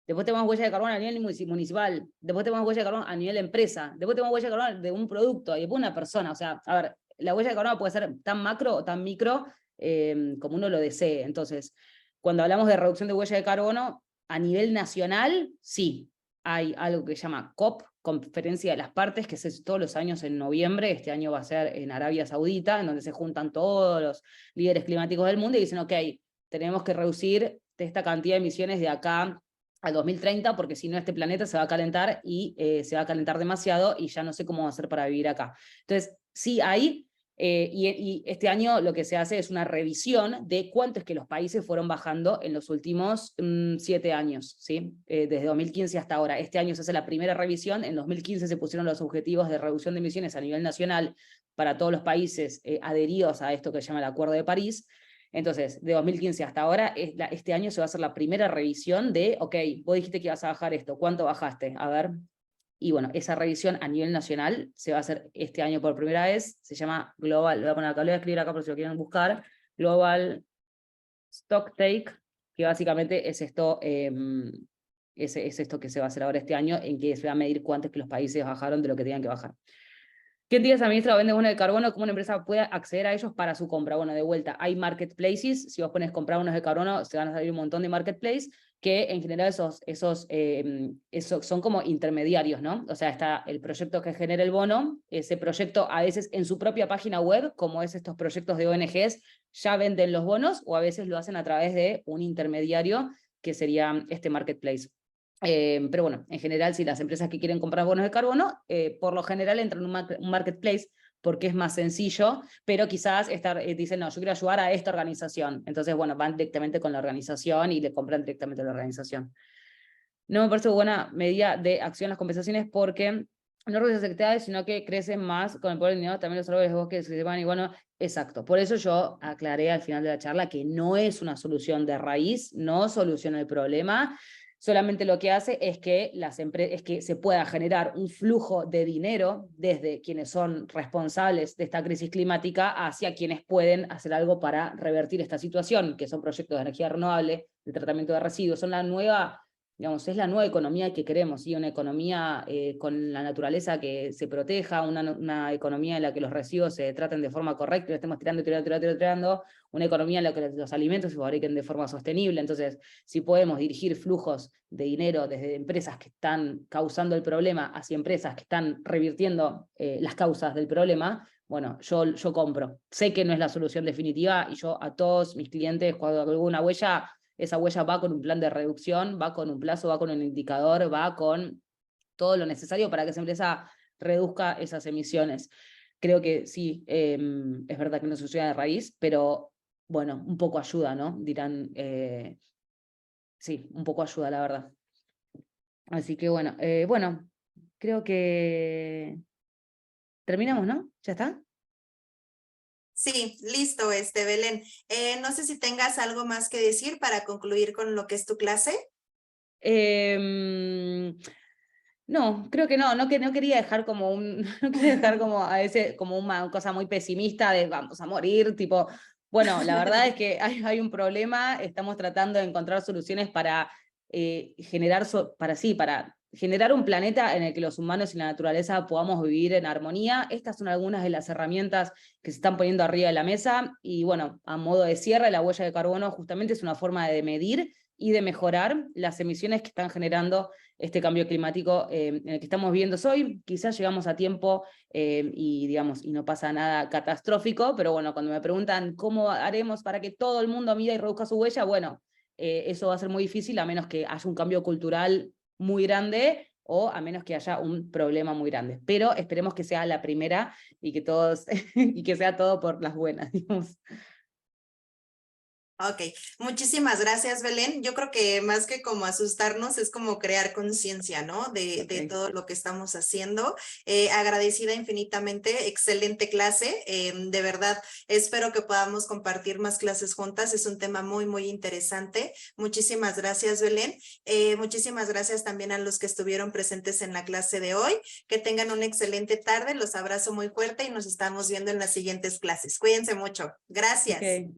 Speaker 1: Después tenemos huella de carbono a nivel municipal. Después tenemos huella de carbono a nivel empresa. Después tenemos huella de carbono de un producto y después una persona. O sea, a ver, la huella de carbono puede ser tan macro o tan micro como uno lo desee. Entonces, cuando hablamos de reducción de huella de carbono, a nivel nacional, sí, hay algo que se llama COP, Conferencia de las Partes, que se hace todos los años en noviembre. Este año va a ser en Arabia Saudita, en donde se juntan todos los líderes climáticos del mundo y dicen, ok, tenemos que reducir esta cantidad de emisiones de acá al 2030, porque si no este planeta se va a calentar y se va a calentar demasiado y ya no sé cómo va a ser para vivir acá. Entonces, sí hay Y este año lo que se hace es una revisión de cuánto es que los países fueron bajando en los últimos 7 años, ¿sí? Desde 2015 hasta ahora. Este año se hace la primera revisión, en 2015 se pusieron los objetivos de reducción de emisiones a nivel nacional para todos los países adheridos a esto que se llama el Acuerdo de París. Entonces, de 2015 hasta ahora, este año se va a hacer la primera revisión de, ok, vos dijiste que ibas a bajar esto, ¿cuánto bajaste? A ver. Y bueno, esa revisión a nivel nacional se va a hacer este año por primera vez, se llama Global, lo voy a poner acá, lo voy a escribir acá por si lo quieren buscar, Global Stock Take, que básicamente es esto, es esto que se va a hacer ahora este año, en que se va a medir cuánto es que los países bajaron de lo que tenían que bajar. ¿Qué entidades administra o vende bonos de carbono? ¿Cómo una empresa puede acceder a ellos para su compra? Bueno, de vuelta, hay marketplaces. Si vos pones comprar bonos de carbono, se van a salir un montón de marketplaces que en general esos son como intermediarios, ¿no? O sea, está el proyecto que genera el bono, ese proyecto a veces en su propia página web, como es estos proyectos de ONGs, ya venden los bonos o a veces lo hacen a través de un intermediario que sería este marketplace. Pero bueno, en general, si las empresas que quieren comprar bonos de carbono, por lo general entran en un marketplace porque es más sencillo, pero quizás dicen, no, yo quiero ayudar a esta organización. Entonces, bueno, van directamente con la organización y le compran directamente a la organización. No me parece buena medida de acción las compensaciones porque no reducen las actividades, sino que crecen más con el poder del dinero, también los árboles de bosques que se van y bueno, exacto. Por eso yo aclaré al final de la charla que no es una solución de raíz, no soluciona el problema, solamente lo que hace es que es que se pueda generar un flujo de dinero desde quienes son responsables de esta crisis climática hacia quienes pueden hacer algo para revertir esta situación, que son proyectos de energía renovable, de tratamiento de residuos, son la nueva, digamos, es la nueva economía que queremos, ¿sí? Una economía con la naturaleza que se proteja, una economía en la que los residuos se traten de forma correcta, y lo estemos tirando, una economía en la que los alimentos se fabriquen de forma sostenible. Entonces, si podemos dirigir flujos de dinero desde empresas que están causando el problema hacia empresas que están revirtiendo las causas del problema, bueno, yo compro. Sé que no es la solución definitiva y yo a todos mis clientes, cuando hago una huella, esa huella va con un plan de reducción, va con un plazo, va con un indicador, va con todo lo necesario para que esa empresa reduzca esas emisiones. Creo que sí, es verdad que no soluciona de raíz, pero bueno, un poco ayuda, ¿no? Dirán, sí, un poco ayuda, la verdad. Así que bueno, creo que terminamos, ¿no? ¿Ya está?
Speaker 2: Sí, listo, Belén. No sé si tengas algo más que decir para concluir con lo que es tu clase.
Speaker 1: No, creo que no quería dejar como no quería dejar como a veces como una cosa muy pesimista de vamos a morir, tipo, bueno, la verdad es que hay un problema, estamos tratando de encontrar soluciones para para generar un planeta en el que los humanos y la naturaleza podamos vivir en armonía. Estas son algunas de las herramientas que se están poniendo arriba de la mesa y bueno, a modo de cierre, la huella de carbono justamente es una forma de medir y de mejorar las emisiones que están generando este cambio climático en el que estamos viviendo hoy. Quizás llegamos a tiempo y no pasa nada catastrófico, pero bueno, cuando me preguntan cómo haremos para que todo el mundo mida y reduzca su huella, bueno, eso va a ser muy difícil a menos que haya un cambio cultural muy grande o a menos que haya un problema muy grande. Pero esperemos que sea la primera y que todos y que sea todo por las buenas, digamos.
Speaker 2: Ok, muchísimas gracias, Belén. Yo creo que más que como asustarnos es como crear conciencia, ¿no? De todo lo que estamos haciendo. Agradecida infinitamente, excelente clase. De verdad, espero que podamos compartir más clases juntas. Es un tema muy, muy interesante. Muchísimas gracias, Belén. Muchísimas gracias también a los que estuvieron presentes en la clase de hoy. Que tengan una excelente tarde. Los abrazo muy fuerte y nos estamos viendo en las siguientes clases. Cuídense mucho. Gracias.
Speaker 1: Okay.